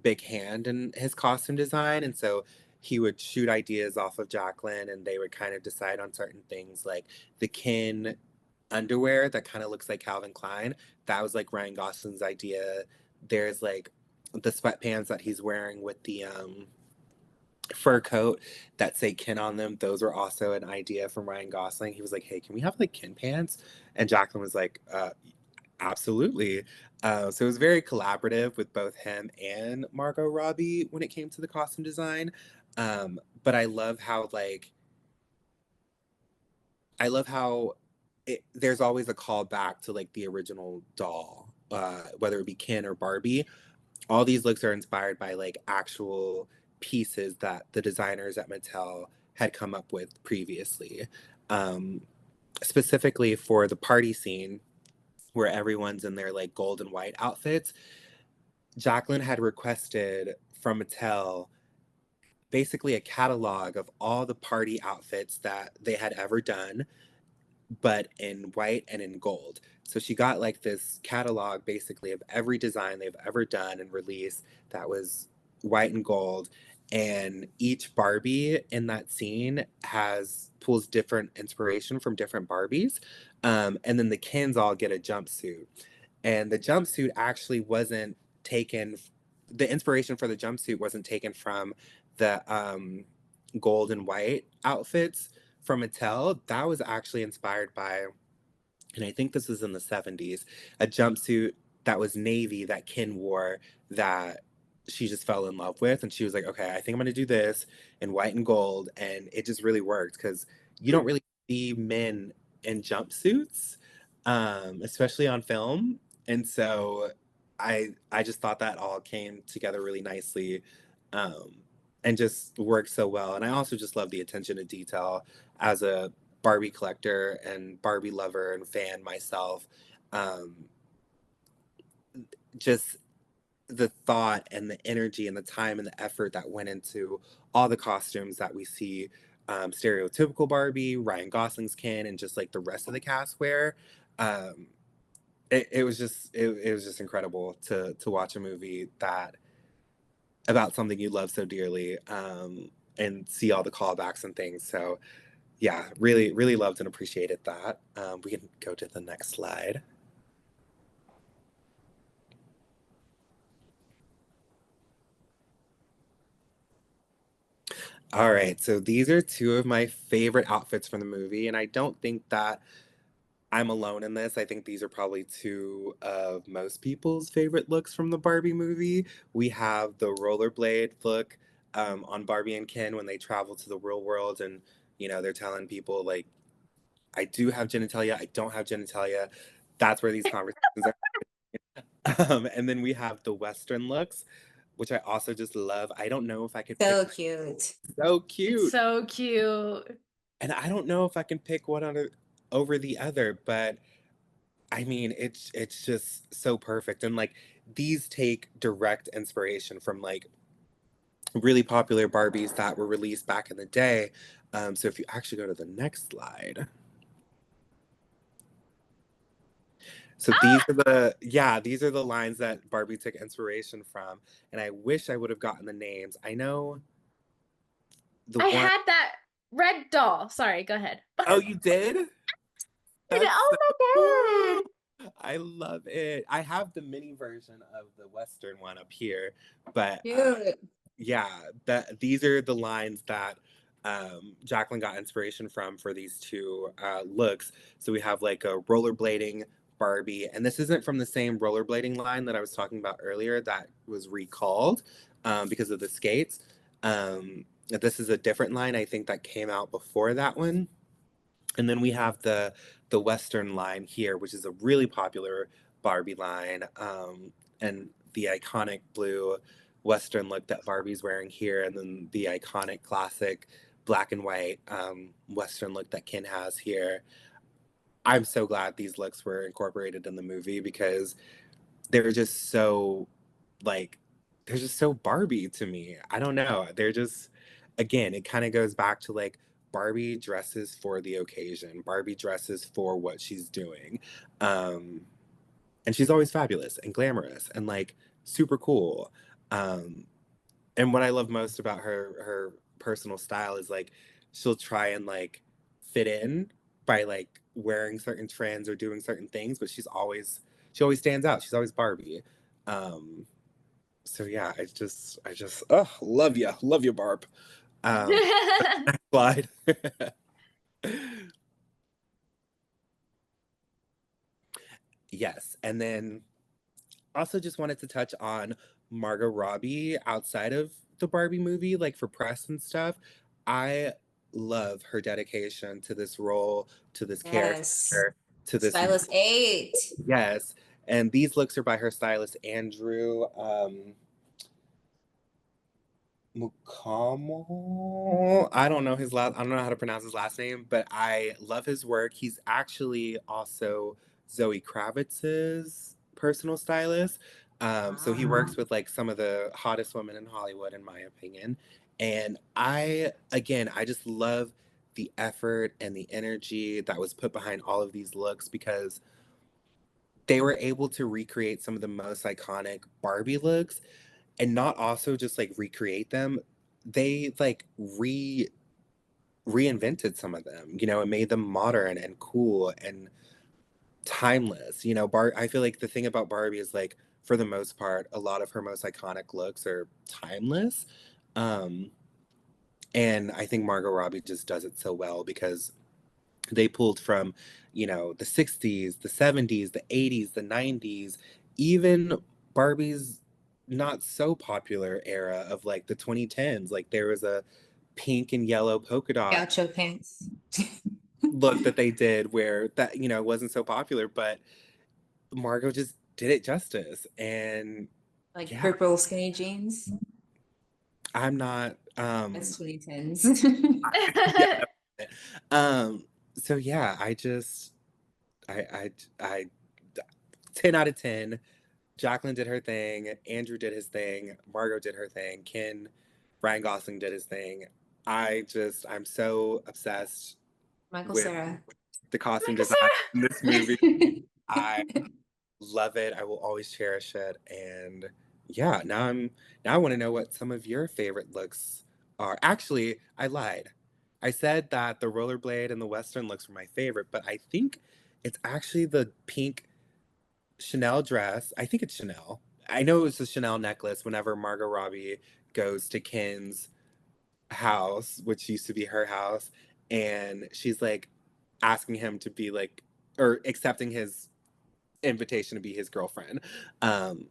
big hand in his costume design, and so he would shoot ideas off of Jacqueline, and they would kind of decide on certain things like the Ken underwear that kind of looks like Calvin Klein. That was like Ryan Gosling's idea. There's like the sweatpants that he's wearing with the fur coat that say Ken on them. Those were also an idea from Ryan Gosling. He was like, "Hey, can we have like Ken pants?" And Jacqueline was like, "Absolutely." So it was very collaborative with both him and Margot Robbie when it came to the costume design. But I love how there's always a call back to like the original doll, whether it be Ken or Barbie. All these looks are inspired by like actual pieces that the designers at Mattel had come up with previously. Um, Specifically for the party scene where everyone's in their like gold and white outfits, Jacqueline had requested from Mattel basically a catalog of all the party outfits that they had ever done, but in white and in gold. So she got like this catalog basically of every design they've ever done and released that was white and gold. And each Barbie in that scene has pulls different inspiration from different Barbies. And then the Kens all get a jumpsuit. And the jumpsuit actually wasn't taken, the inspiration for the jumpsuit wasn't taken from the gold and white outfits from Mattel. That was actually inspired by, and I think this was in the 70s, a jumpsuit that was navy that Ken wore that she just fell in love with. And she was like, okay, I think I'm going to do this in white and gold. And it just really worked because you don't really see men in jumpsuits, especially on film. And so I just thought that all came together really nicely. Um, and just worked so well. And I also just love the attention to detail as a Barbie collector and Barbie lover and fan myself. Um, just the thought and the energy and the time and the effort that went into all the costumes that we see, stereotypical Barbie, Ryan Gosling's Ken, and just like the rest of the cast wear. Um, it was just incredible to watch a movie that about something you love so dearly, and see all the callbacks and things. So yeah, really, really loved and appreciated that. We can go to the next slide. All right, so these are two of my favorite outfits from the movie, and I don't think that I'm alone in this. I think these are probably two of most people's favorite looks from the Barbie movie. We have the rollerblade look on Barbie and Ken when they travel to the real world, and they're telling people like, "I do have genitalia, I don't have genitalia." That's where these conversations are. And then we have the Western looks which I also just love. I don't know if I could So pick. cute. So It's cute. so cute. And I don't know if I can pick one over the other, but I mean, it's just so perfect. And like these take direct inspiration from like really popular Barbies that were released back in the day. So if you actually go to the next slide. So these are the lines that Barbie took inspiration from. And I wish I would have gotten the names. I know the I one. had that red doll. Sorry, go ahead. Oh, you did? That's Oh so my cool. I love it. I have the mini version of the Western one up here, but Cute. yeah, these are the lines that Jacqueline got inspiration from for these two looks. So we have like a rollerblading Barbie, and this isn't from the same rollerblading line that I was talking about earlier that was recalled because of the skates. This is a different line, I think, that came out before that one. And then we have the Western line here, which is a really popular Barbie line, and the iconic blue Western look that Barbie's wearing here, and then the iconic classic black and white Western look that Ken has here. I'm so glad these looks were incorporated in the movie because they're just so like they're just so Barbie to me. I don't know. They're just again, it kind of goes back to like Barbie dresses for the occasion. Barbie dresses for what she's doing. Um and she's always fabulous and glamorous and like super cool. Um and what I love most about her personal style is like she'll try and like fit in by like wearing certain trends or doing certain things, but she always stands out. She's always Barbie. Um, so yeah, I just love you, Barb. Um, god. next slide. Yes, and then also just wanted to touch on Margot Robbie outside of the Barbie movie, like for press and stuff. I love her dedication to this role, to this Yes. character, to this. Stylist 8. Yes. And these looks are by her stylist, Andrew Mukamo. I don't know how to pronounce his last name, but I love his work. He's actually also Zoe Kravitz's personal stylist. So he Wow. works with like some of the hottest women in Hollywood, in my opinion. And I just love the effort and the energy that was put behind all of these looks because they were able to recreate some of the most iconic Barbie looks and not also just like recreate them. They like reinvented some of them, and made them modern and cool and timeless. I feel like the thing about Barbie is like for the most part, a lot of her most iconic looks are timeless. Um, and I think Margot Robbie just does it so well because they pulled from, the 60s, the 70s, the 80s, the 90s, even Barbie's not so popular era of like the 2010s. Like there was a pink and yellow polka dot Gaucho pants. look that they did where that, wasn't so popular, but Margot just did it justice. And Like yeah, purple skinny jeans. I'm not That's 2010s. yeah. Um so yeah, I 10 out of 10. Jacqueline did her thing. Andrew did his thing. Margot did her thing. Ryan Gosling did his thing. I'm so obsessed Michael with Cera. the costume Like I design said. in this movie. I love it. I will always cherish it. And yeah, now I want to know what some of your favorite looks are. Actually, I lied. I said that the rollerblade and the Western looks were my favorite, but I think it's actually the pink Chanel dress. I think it's Chanel. I know it was a Chanel necklace whenever Margot Robbie goes to Ken's house, which used to be her house, and she's like asking him to be like, or accepting his invitation to be his girlfriend. Um,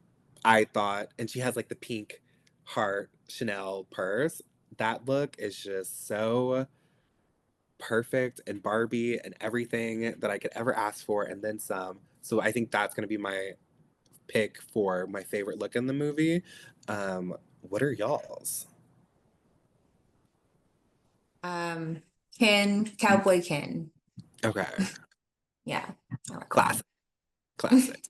I thought, and she has like the pink heart Chanel purse. That look is just so perfect and Barbie and everything that I could ever ask for, and then some. So I think that's going to be my pick for my favorite look in the movie. What are y'all's? Cowboy Ken. Okay. Yeah. I like Classic. Classic.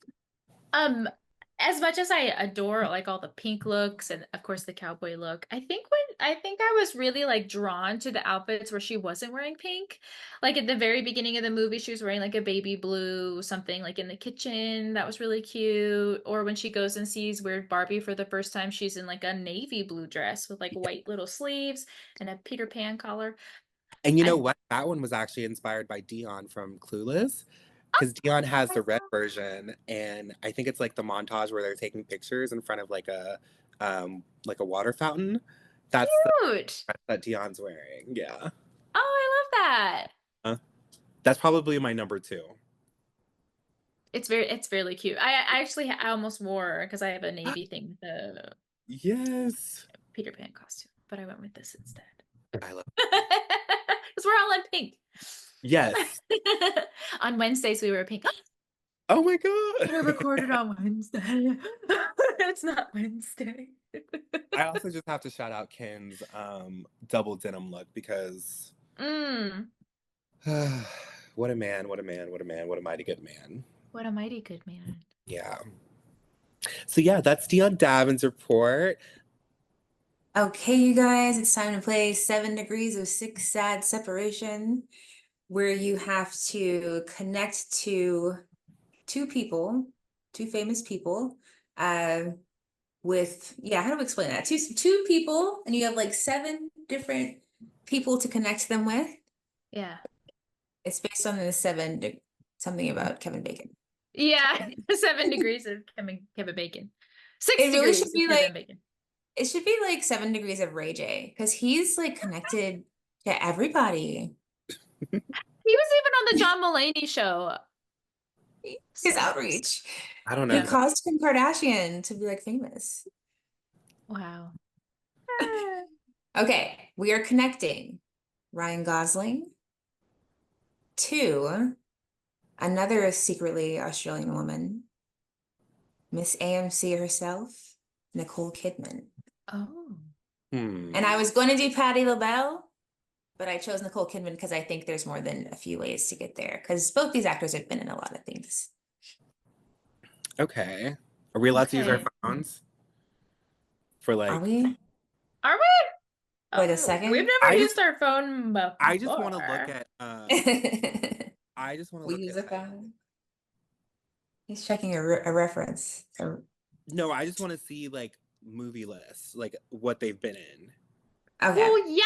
As much as I adore like all the pink looks and of course the cowboy look, I think I was really like drawn to the outfits where she wasn't wearing pink. Like at the very beginning of the movie, she was wearing like a baby blue something like in the kitchen. That was really cute. Or when she goes and sees Weird Barbie for the first time, she's in like a navy blue dress with like white little sleeves and a Peter Pan collar. And you know what? That one was actually inspired by Dion from Clueless. Because Dion has the red version, and I think it's like the montage where they're taking pictures in front of like a water fountain. That's the Cute. dress that Dion's wearing. Yeah. Oh, I love that. That's probably my number 2. It's really cute. I almost wore because I have a navy thing with the Yes. Peter Pan costume, but I went with this instead. I love Because we're all in pink. Yes. On Wednesdays we were pink. Oh my god. I recorded on Wednesday. It's not Wednesday. I also just have to shout out Ken's double denim look because what a man, what a man, what a man, what a mighty good man. What a mighty good man. Yeah. So yeah, that's Dion Davin's report. Okay, you guys, it's time to play 7 Degrees of Six Sad Separation, where you have to connect to two famous people, with, how to explain that? Two people, and you have like 7 different people to connect them with. Yeah. It's based on the something about Kevin Bacon. Yeah, 7 degrees of Kevin Bacon. 6 It really degrees should be of Kevin like Bacon. It should be like 7 Degrees of Ray J, because he's like connected to everybody. He was even on the John Mulaney show. His outreach. I don't know. He caused Kim Kardashian to be like famous. Wow. Okay, we are connecting Ryan Gosling to another secretly Australian woman, Miss AMC herself, Nicole Kidman. Oh. And I was going to do Patti LaBelle, but I chose Nicole Kidman because I think there's more than a few ways to get there, because both these actors have been in a lot of things. Okay. Are we allowed to use our phones? For like... Are we? Are we? Wait a second. We've never used our phone before. I just want to look at... I just want to look use at... a phone? He's checking a reference. No, I just want to see like movie lists, like what they've been in. Okay. Well, yeah.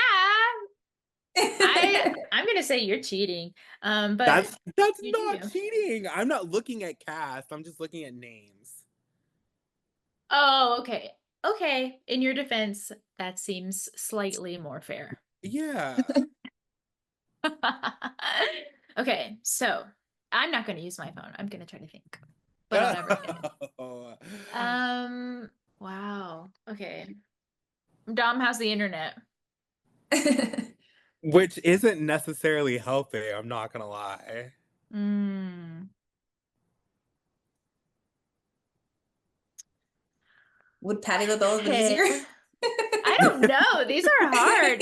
I'm gonna say you're cheating. But that's you not do. cheating. I'm not looking at cast. I'm just looking at names. Oh, okay. Okay. In your defense, that seems slightly more fair. Yeah. Okay, so I'm not gonna use my phone. I'm gonna try to think. But I'll never get it. Wow. Okay. Dom, how's the internet? Which isn't necessarily healthy, I'm not gonna lie. Would Patti LaBelle have been easier? I don't know. These are hard.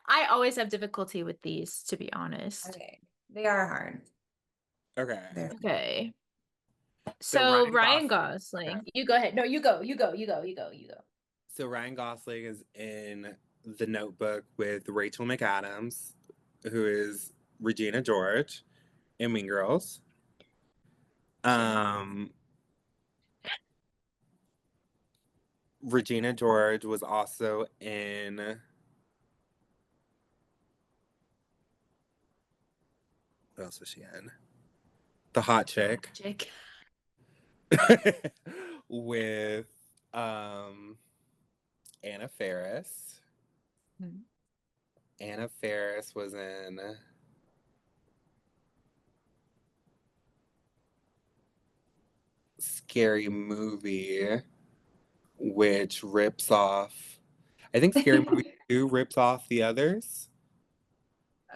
I always have difficulty with these, to be honest. Okay. They are hard. Okay. Okay. So Ryan Gosling. Okay. You go ahead. No, you go. So Ryan Gosling is in The Notebook with Rachel McAdams, who is Regina George in Mean Girls. Regina George was also in what else was she in? The Hot Chick. With Anna Faris. Anna Faris was in Scary Movie, which rips off, I think Scary Movie 2 rips off the others.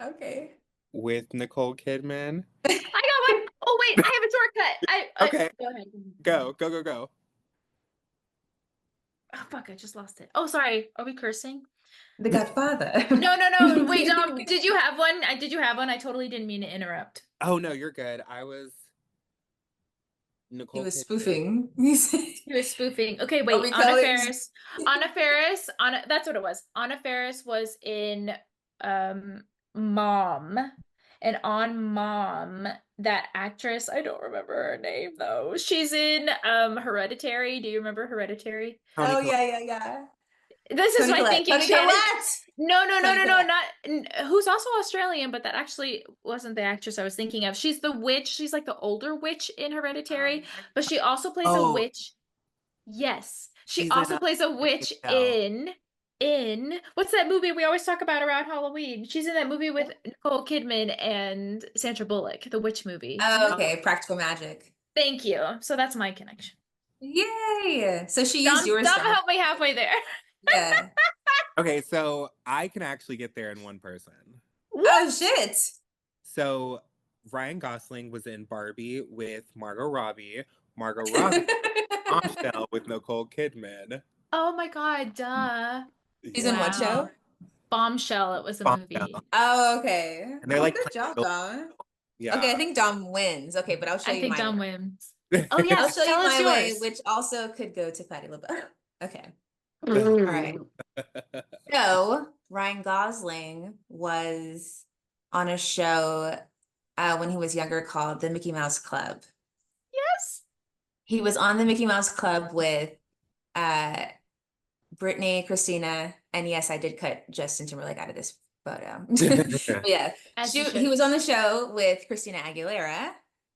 Okay. With Nicole Kidman. I got one. Oh wait, I have a shortcut. Okay. Go ahead. Go. Oh fuck! I just lost it. Oh, sorry. Are we cursing? The Godfather. No. Wait, Dom. Did you have one? Did you have one? I totally didn't mean to interrupt. Oh no, you're good. I was He Nicole was Kidman. spoofing. He was spoofing. Okay, wait. we Anna call it- Faris. Anna Faris. That's what it was. Anna Faris was in Mom. And on Mom, that actress, I don't remember her name though. She's in Hereditary. Do you remember Hereditary? Toni Oh Collette. yeah. This is Toni my Collette. thinking Toni canon. Collette! No, Toni Collette. not who's also Australian, but that actually wasn't the actress I was thinking of. She's the witch. She's like the older witch in Hereditary, but she also plays a Oh. witch. Yes, she She's also in, plays a witch Hell. in what's that movie we always talk about around Halloween? She's in that movie with Nicole Kidman and Sandra Bullock, the witch movie. Oh, okay. Practical Magic. Thank you. So that's my connection. Yay! So she used Dom, your Dom stuff. helped me halfway there. Yeah. Okay, so I can actually get there in one person. Oh shit! So Ryan Gosling was in Barbie with Margot Robbie. Margot Robbie Bombshell with Nicole Kidman. Oh my God, duh. She's in what show? Wow. Bombshell, it was a Bombshell. movie. Oh, okay. And they're Oh, like good job, playing- Dom. Yeah. Okay, I think Dom wins. Okay, but I'll show I you think my Dom way. wins. Oh yes, I'll show you tell us my way, yours. which also could go to Patti LaBelle. Okay. All right. So Ryan Gosling was on a show when he was younger called the Mickey Mouse Club. Yes. He was on the Mickey Mouse Club with Brittany, Christina, and yes, I did cut Justin Timberlake out of this photo. But yeah, As you he should. was on the show with Christina Aguilera,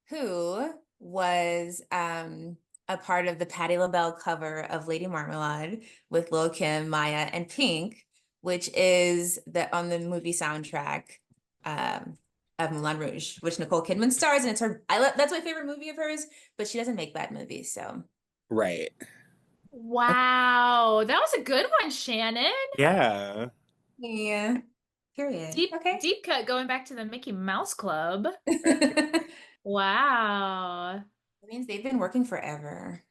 who was a part of the Patti LaBelle cover of Lady Marmalade with Lil Kim, Maya, and Pink, which is on the movie soundtrack of Moulin Rouge, which Nicole Kidman stars, and it's her. That's my favorite movie of hers, but she doesn't make bad movies, so. Right. Wow, that was a good one, Shannon. Yeah. Yeah. Period. Deep, Okay. deep cut going back to the Mickey Mouse Club. That Wow. means they've been working forever.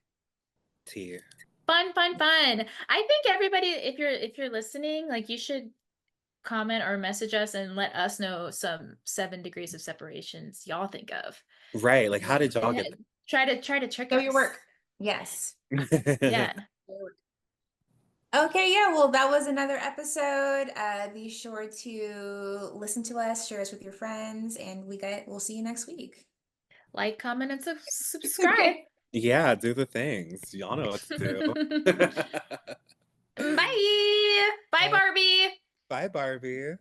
Tea. Fun. I think everybody, if you're listening, like you should comment or message us and let us know some 7 degrees of separations y'all think of. Right. Like, how did y'all get Try to trick Show us. your work. Yes. there? Yeah. Okay, yeah, well, that was another episode. Be sure to listen to us, share us with your friends, and we'll see you next week. Like, comment, and subscribe. Yeah, do the things. Y'all know what to do. Bye. Bye, Barbie. Bye, Barbie.